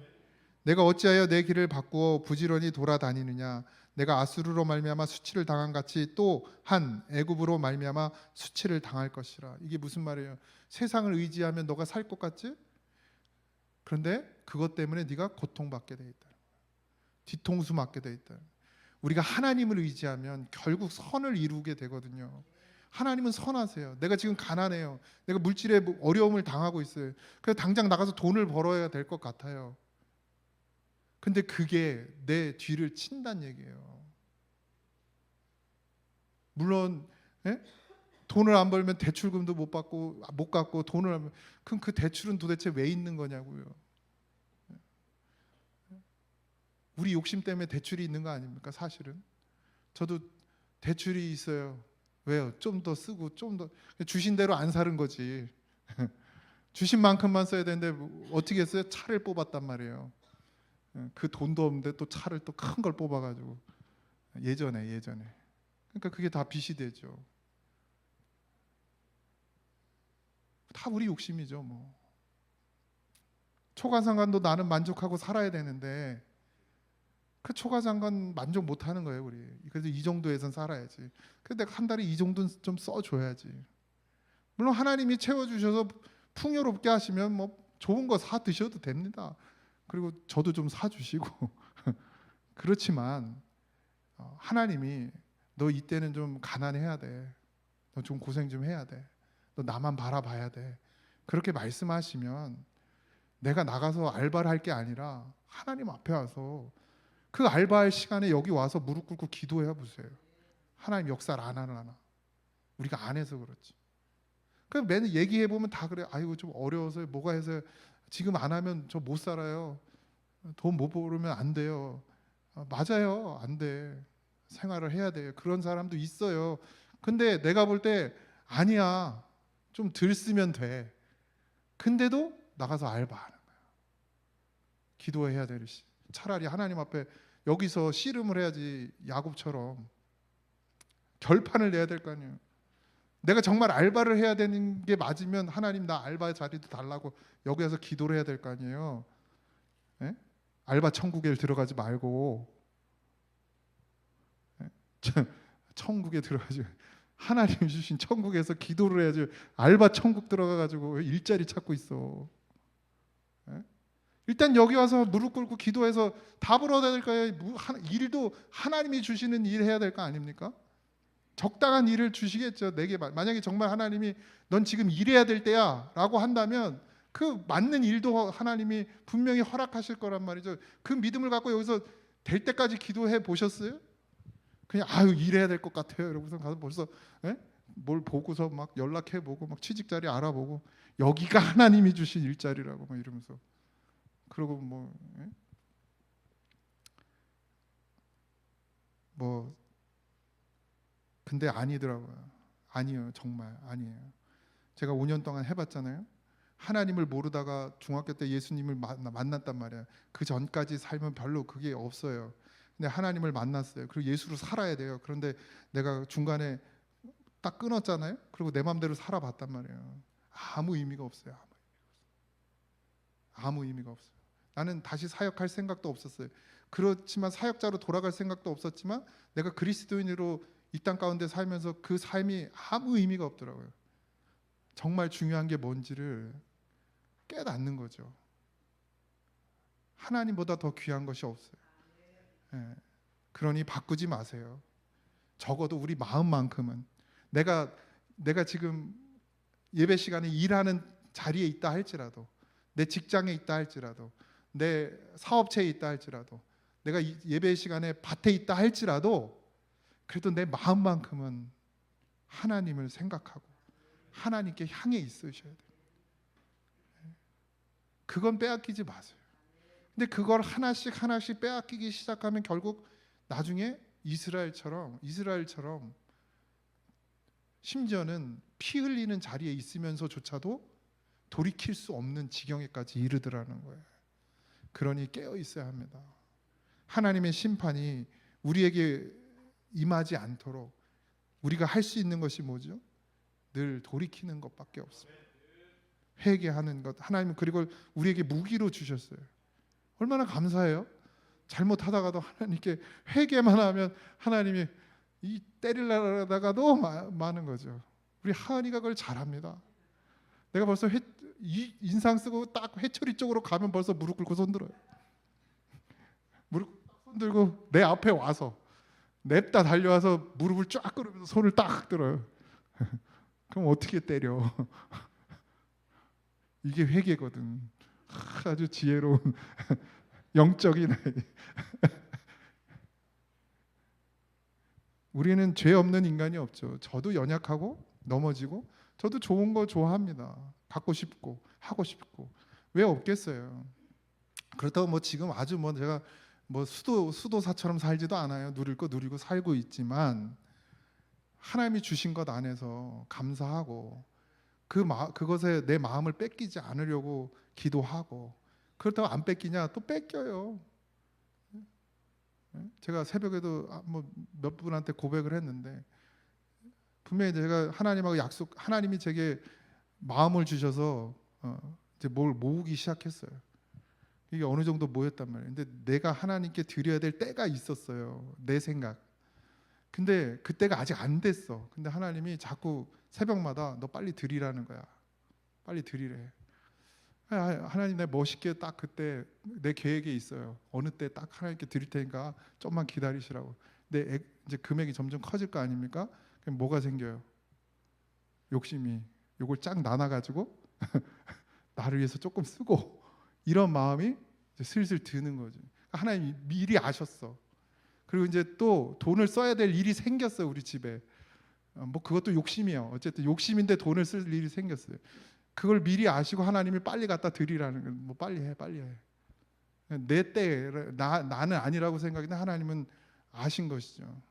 내가 어찌하여 내 길을 바꾸어 부지런히 돌아다니느냐. 내가 아수르로 말미암아 수치를 당한 같이 또한 애굽으로 말미암아 수치를 당할 것이라. 이게 무슨 말이에요? 세상을 의지하면 너가 살 것 같지? 그런데 그것 때문에 네가 고통받게 돼 있다. 뒤통수 맞게 돼 있다. 우리가 하나님을 의지하면 결국 선을 이루게 되거든요. 하나님은 선하세요. 내가 지금 가난해요. 내가 물질에 어려움을 당하고 있어요. 그래서 당장 나가서 돈을 벌어야 될 것 같아요. 근데 그게 내 뒤를 친다는 얘기예요. 물론 돈을 안 벌면 대출금도 못 갚고 돈을 하면 그럼 그 대출은 도대체 왜 있는 거냐고요. 우리 욕심 때문에 대출이 있는 거 아닙니까? 사실은 저도 대출이 있어요. 왜요? 좀 더 쓰고 좀 더 주신 대로 안 사는 거지. 주신 만큼만 써야 되는데 어떻게 했어요? 차를 뽑았단 말이에요. 그 돈도 없는데 또 차를 또 큰 걸 뽑아가지고 예전에 그러니까 그게 다 빚이 되죠. 다 우리 욕심이죠. 뭐 초과상관도 나는 만족하고 살아야 되는데 그 초과상관 만족 못하는 거예요 우리. 그래서 이 정도에선 살아야지. 근데 내가 한 달에 이 정도는 좀 써줘야지. 물론 하나님이 채워주셔서 풍요롭게 하시면 뭐 좋은 거 사 드셔도 됩니다. 그리고 저도 좀 사주시고 그렇지만 하나님이 너 이때는 좀 가난해야 돼. 너 좀 고생 좀 해야 돼. 너 나만 바라봐야 돼. 그렇게 말씀하시면 내가 나가서 알바를 할 게 아니라 하나님 앞에 와서 그 알바할 시간에 여기 와서 무릎 꿇고 기도해 보세요. 하나님 역사를 안 하나? 우리가 안 해서 그렇지. 그 매일 얘기해 보면 다 그래. 아이고 좀 어려워서 뭐가 해서 지금 안 하면 저 못 살아요. 돈 못 벌으면 안 돼요. 맞아요. 안 돼. 생활을 해야 돼요. 그런 사람도 있어요. 근데 내가 볼 때 아니야. 좀 덜 쓰면 돼. 근데도 나가서 알바하는 거야. 기도해야 될 시. 차라리 하나님 앞에 여기서 씨름을 해야지. 야곱처럼 결판을 내야 될 거 아니에요. 내가 정말 알바를 해야 되는 게 맞으면 하나님 나 알바 자리도 달라고 여기 와서 기도를 해야 될 거 아니에요. 예? 알바 천국에 들어가지 말고 천국에 들어가지 하나님 주신 천국에서 기도를 해야지. 알바 천국 들어가가지고 왜 일자리 찾고 있어. 예? 일단 여기 와서 무릎 꿇고 기도해서 답을 얻어야 될 거예요. 일도 하나님이 주시는 일 해야 될 거 아닙니까? 적당한 일을 주시겠죠. 내게 만약에 정말 하나님이 넌 지금 일해야 될 때야 라고 한다면 그 맞는 일도 하나님이 분명히 허락하실 거란 말이죠. 그 믿음을 갖고 여기서 될 때까지 기도해 보셨어요? 그냥 아유 일해야 될 것 같아요. 이러고서 가서 벌써 뭘 보고서 막 연락해 보고 막 취직 자리 알아보고 여기가 하나님이 주신 일자리라고 막 이러면서 그러고 뭐 근데 아니더라고요. 아니에요. 정말 아니에요. 제가 5년 동안 해봤잖아요. 하나님을 모르다가 중학교 때 예수님을 만났단 말이야. 그 전까지 삶은 별로 그게 없어요. 근데 하나님을 만났어요. 그리고 예수로 살아야 돼요. 그런데 내가 중간에 딱 끊었잖아요. 그리고 내 마음대로 살아봤단 말이에요. 아무 의미가 없어요. 아무 의미가 없어요. 나는 다시 사역할 생각도 없었어요. 그렇지만 사역자로 돌아갈 생각도 없었지만 내가 그리스도인으로 이 땅 가운데 살면서 그 삶이 아무 의미가 없더라고요. 정말 중요한 게 뭔지를 깨닫는 거죠. 하나님보다 더 귀한 것이 없어요. 예. 그러니 바꾸지 마세요. 적어도 우리 마음만큼은 내가 지금 예배 시간에 일하는 자리에 있다 할지라도, 내 직장에 있다 할지라도, 내 사업체에 있다 할지라도, 내가 예배 시간에 밭에 있다 할지라도 그래도 내 마음만큼은 하나님을 생각하고 하나님께 향해 있으셔야 돼요. 그건 빼앗기지 마세요. 근데 그걸 하나씩 빼앗기기 시작하면 결국 나중에 이스라엘처럼 심지어는 피 흘리는 자리에 있으면서조차도 돌이킬 수 없는 지경에까지 이르더라는 거예요. 그러니 깨어 있어야 합니다. 하나님의 심판이 우리에게 임하지 않도록 우리가 할 수 있는 것이 뭐죠? 늘 돌이키는 것밖에 없습니다. 회개하는 것. 하나님은 그리고 우리에게 무기로 주셨어요. 얼마나 감사해요. 잘못하다가도 하나님께 회개만 하면 하나님이 이 때리려다가도 많은 거죠. 우리 하은이가 그걸 잘합니다. 내가 벌써 인상 쓰고 딱 회초리 쪽으로 가면 벌써 무릎 꿇고 손 들어요. 무릎 손 들고 내 앞에 와서 냅다 달려와서 무릎을 쫙 꿇으면서 손을 딱 들어요. 그럼 어떻게 때려? 이게 회개거든. 아주 지혜로운 영적인 아이. 우리는 죄 없는 인간이 없죠. 저도 연약하고 넘어지고 저도 좋은 거 좋아합니다. 갖고 싶고 하고 싶고 왜 없겠어요. 그렇다고 뭐 지금 아주 뭐 제가 뭐 수도사처럼 살지도 않아요. 누릴 거 누리고 살고 있지만 하나님이 주신 것 안에서 감사하고 그것에 내 마음을 뺏기지 않으려고 기도하고 그렇다고 안 뺏기냐? 또 뺏겨요. 제가 새벽에도 뭐 몇 분한테 고백을 했는데 분명히 제가 하나님하고 하나님이 제게 마음을 주셔서 이제 뭘 모으기 시작했어요. 이게 어느 정도 모였단 말이에요. 근데 내가 하나님께 드려야 될 때가 있었어요. 내 생각. 근데 그때가 아직 안 됐어. 근데 하나님이 자꾸 새벽마다 너 빨리 드리라는 거야. 빨리 드리래. 하나님 내가 멋있게 딱 그때 내 계획에 있어요. 어느 때 딱 하나님께 드릴 테니까 좀만 기다리시라고. 근데 이제 금액이 점점 커질 거 아닙니까? 그럼 뭐가 생겨요? 욕심이. 요걸 쫙 나눠가지고 나를 위해서 조금 쓰고 이런 마음이 이제 슬슬 드는 거죠. 하나님이 미리 아셨어. 그리고 이제 또 돈을 써야 될 일이 생겼어요. 우리 집에. 뭐 그것도 욕심이에요. 어쨌든 욕심인데 돈을 쓸 일이 생겼어요. 그걸 미리 아시고 하나님이 빨리 갖다 드리라는 거예요. 뭐 빨리 해. 내 때 나는 아니라고 생각했는데 하나님은 아신 것이죠.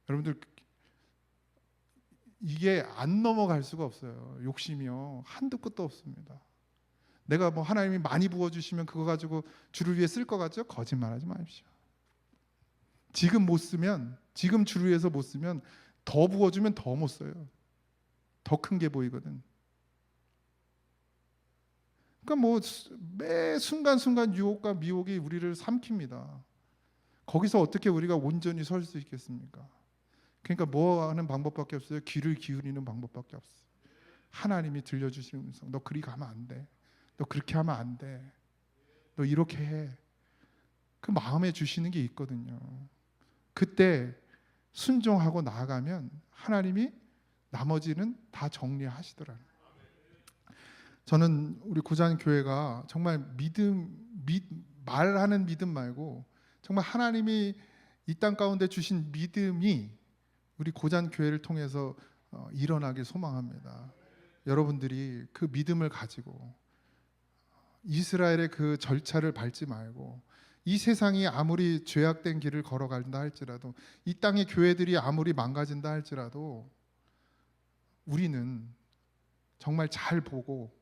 여러분들 이게 안 넘어갈 수가 없어요. 욕심이요. 한도 끝도 없습니다. 내가 뭐 하나님이 많이 부어주시면 그거 가지고 주를 위해 쓸 것 같죠? 거짓말하지 마십시오. 지금 못 쓰면, 지금 주를 위해서 못 쓰면 더 부어주면 더 못 써요. 더 큰 게 보이거든. 그러니까 뭐 매 순간순간 유혹과 미혹이 우리를 삼킵니다. 거기서 어떻게 우리가 온전히 설 수 있겠습니까? 그러니까 뭐 하는 방법밖에 없어요. 귀를 기울이는 방법밖에 없어요. 하나님이 들려주시는 음성. 너 그리 가면 안 돼. 너 그렇게 하면 안 돼. 너 이렇게 해. 그 마음에 주시는 게 있거든요. 그때 순종하고 나아가면 하나님이 나머지는 다 정리하시더라고요. 저는 우리 고잔교회가 정말 말하는 믿음 말고 정말 하나님이 이 땅 가운데 주신 믿음이 우리 고잔교회를 통해서 일어나길 소망합니다. 여러분들이 그 믿음을 가지고 이스라엘의 그 절차를 밟지 말고 이 세상이 아무리 죄악된 길을 걸어간다 할지라도 이 땅의 교회들이 아무리 망가진다 할지라도 우리는 정말 잘 보고,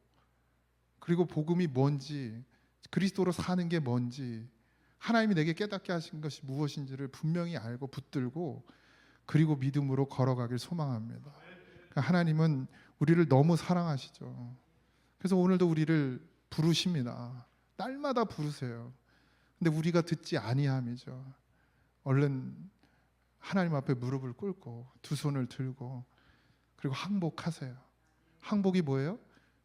그리고 복음이 뭔지, 그리스도로 사는 게 뭔지, 하나님이 내게 깨닫게 하신 것이 무엇인지를 분명히 알고 붙들고, 그리고 믿음으로 걸어가길 소망합니다. 그러니까 하나님은 우리를 너무 사랑하시죠. 그래서 오늘도 우리를 부르십니다. 날마다 부르세요. 근데 우리가 듣지 아니함이죠. 얼른 하나님 앞에 무릎을 꿇고 두 손을 들고, 그리고 항복하세요. 항복이 뭐예요?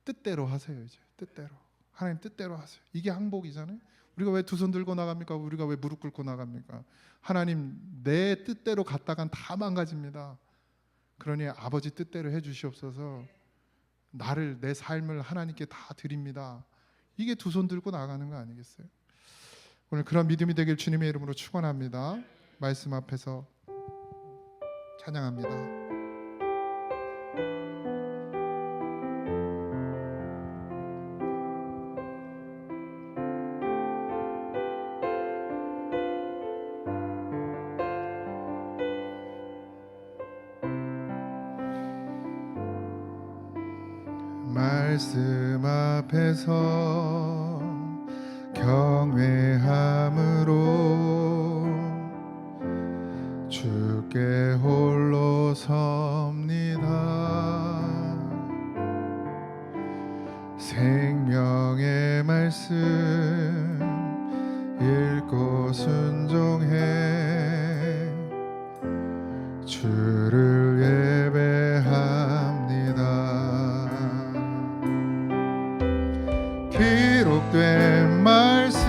뜻대로 하세요. 이제 뜻대로, 하나님 뜻대로 하세요. 이게 항복이잖아요. 우리가 왜 두 손 들고 나갑니까? 우리가 왜 무릎 꿇고 나갑니까? 하나님, 내 뜻대로 갔다간 다 망가집니다. 그러니 아버지 뜻대로 해주시옵소서. 나를, 내 삶을 하나님께 다 드립니다. 이게 두 손 들고 나가는 거 아니겠어요? 오늘 그런 믿음이 되길 주님의 이름으로 축원합니다. 말씀 앞에서 찬양합니다. 말씀 앞에서 경외함으로 주께 홀로 섭니다. 생명의 말씀 읽고 순종해 주를 예배합니다. 기록된 말씀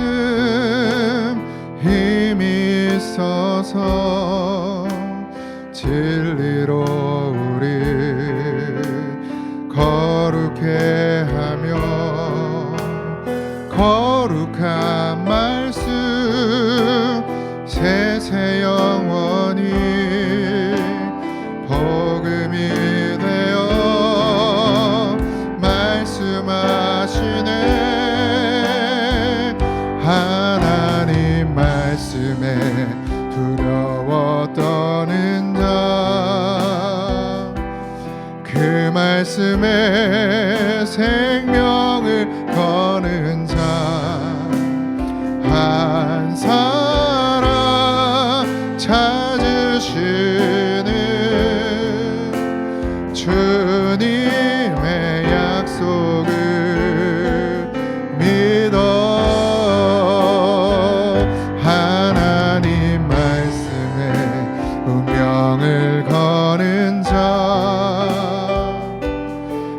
힘이 있어서 진리로 우리 거룩해 하며, 거룩한 말씀 세세 영원히 복음이 되어 말씀하시네. 하나님 말씀에 두려워 떠는 자, 그 말씀에 생명을 거는 자, 한 사람 찾으시는 주님의 약속을 믿어. 하나님 말씀에 운명을 거는 자,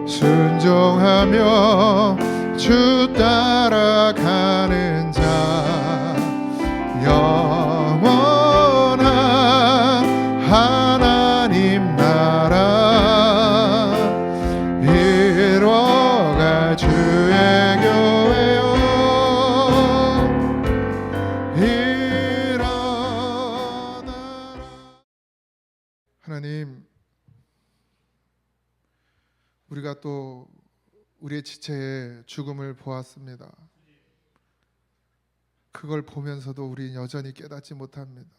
순종하며 주 따라가는 자, 영원한 하나님 나라 이뤄갈 주의 교회요. 하나님, 우리가 또 우리의 지체의 죽음을 보았습니다. 그걸 보면서도 우리는 여전히 깨닫지 못합니다.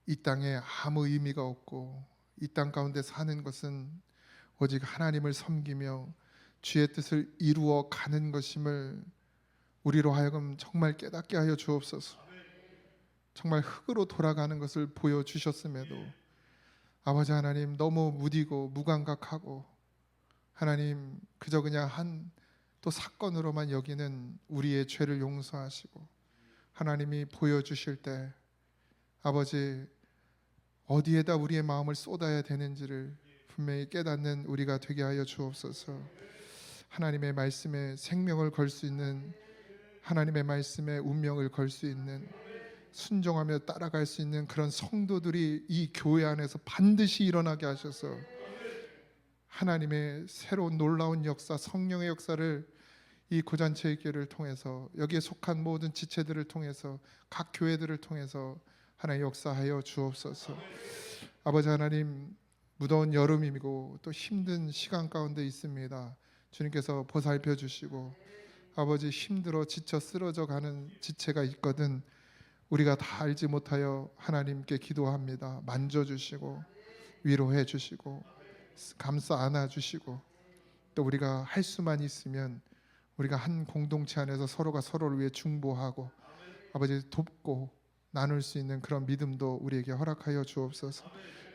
이 땅에 아무 의미가 없고, 이 땅 가운데 사는 것은 오직 하나님을 섬기며 주의 뜻을 이루어 가는 것임을 우리로 하여금 정말 깨닫게 하여 주옵소서. 정말 흙으로 돌아가는 것을 보여주셨음에도 아버지 하나님, 너무 무디고 무감각하고 하나님 그저 그냥 한 또 사건으로만 여기는 우리의 죄를 용서하시고, 하나님이 보여주실 때 아버지 어디에다 우리의 마음을 쏟아야 되는지를 분명히 깨닫는 우리가 되게 하여 주옵소서. 하나님의 말씀에 생명을 걸 수 있는, 하나님의 말씀에 운명을 걸 수 있는, 순종하며 따라갈 수 있는 그런 성도들이 이 교회 안에서 반드시 일어나게 하셔서 하나님의 새로운 놀라운 역사, 성령의 역사를 이 고잔치의 교회를 통해서, 여기에 속한 모든 지체들을 통해서, 각 교회들을 통해서 하나님 역사하여 주옵소서. 아버지 하나님, 무더운 여름이고 또 힘든 시간 가운데 있습니다. 주님께서 보살펴 주시고, 아버지 힘들어 지쳐 쓰러져 가는 지체가 있거든 우리가 다 알지 못하여 하나님께 기도합니다. 만져주시고 위로해 주시고 감싸 안아주시고 또 우리가 할 수만 있으면 우리가 한 공동체 안에서 서로가 서로를 위해 중보하고 아버지 돕고 나눌 수 있는 그런 믿음도 우리에게 허락하여 주옵소서.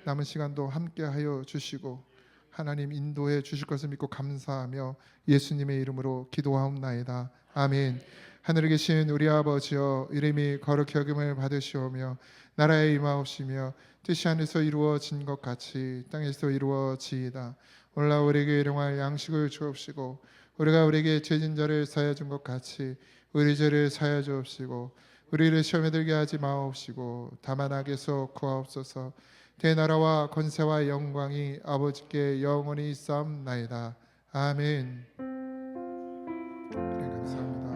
남은 시간도 함께하여 주시고 하나님 인도해 주실 것을 믿고 감사하며 예수님의 이름으로 기도하옵나이다. 아멘. 하늘에 계신 우리 아버지여, 이름이 거룩히 여김을 받으시오며 나라에 임하옵시며 뜻이 하늘에서 이루어진 것 같이 땅에서 이루어지이다. 오늘날 우리에게 일용할 양식을 주옵시고 우리가 우리에게 죄진 자를 사하여 준 것 같이 우리 죄를 사하여 주옵시고 우리를 시험에 들게 하지 마옵시고 다만 악에서 구하옵소서. 대나라와 권세와 영광이 아버지께 영원히 있사옵나이다. 아멘. 네, 감사합니다.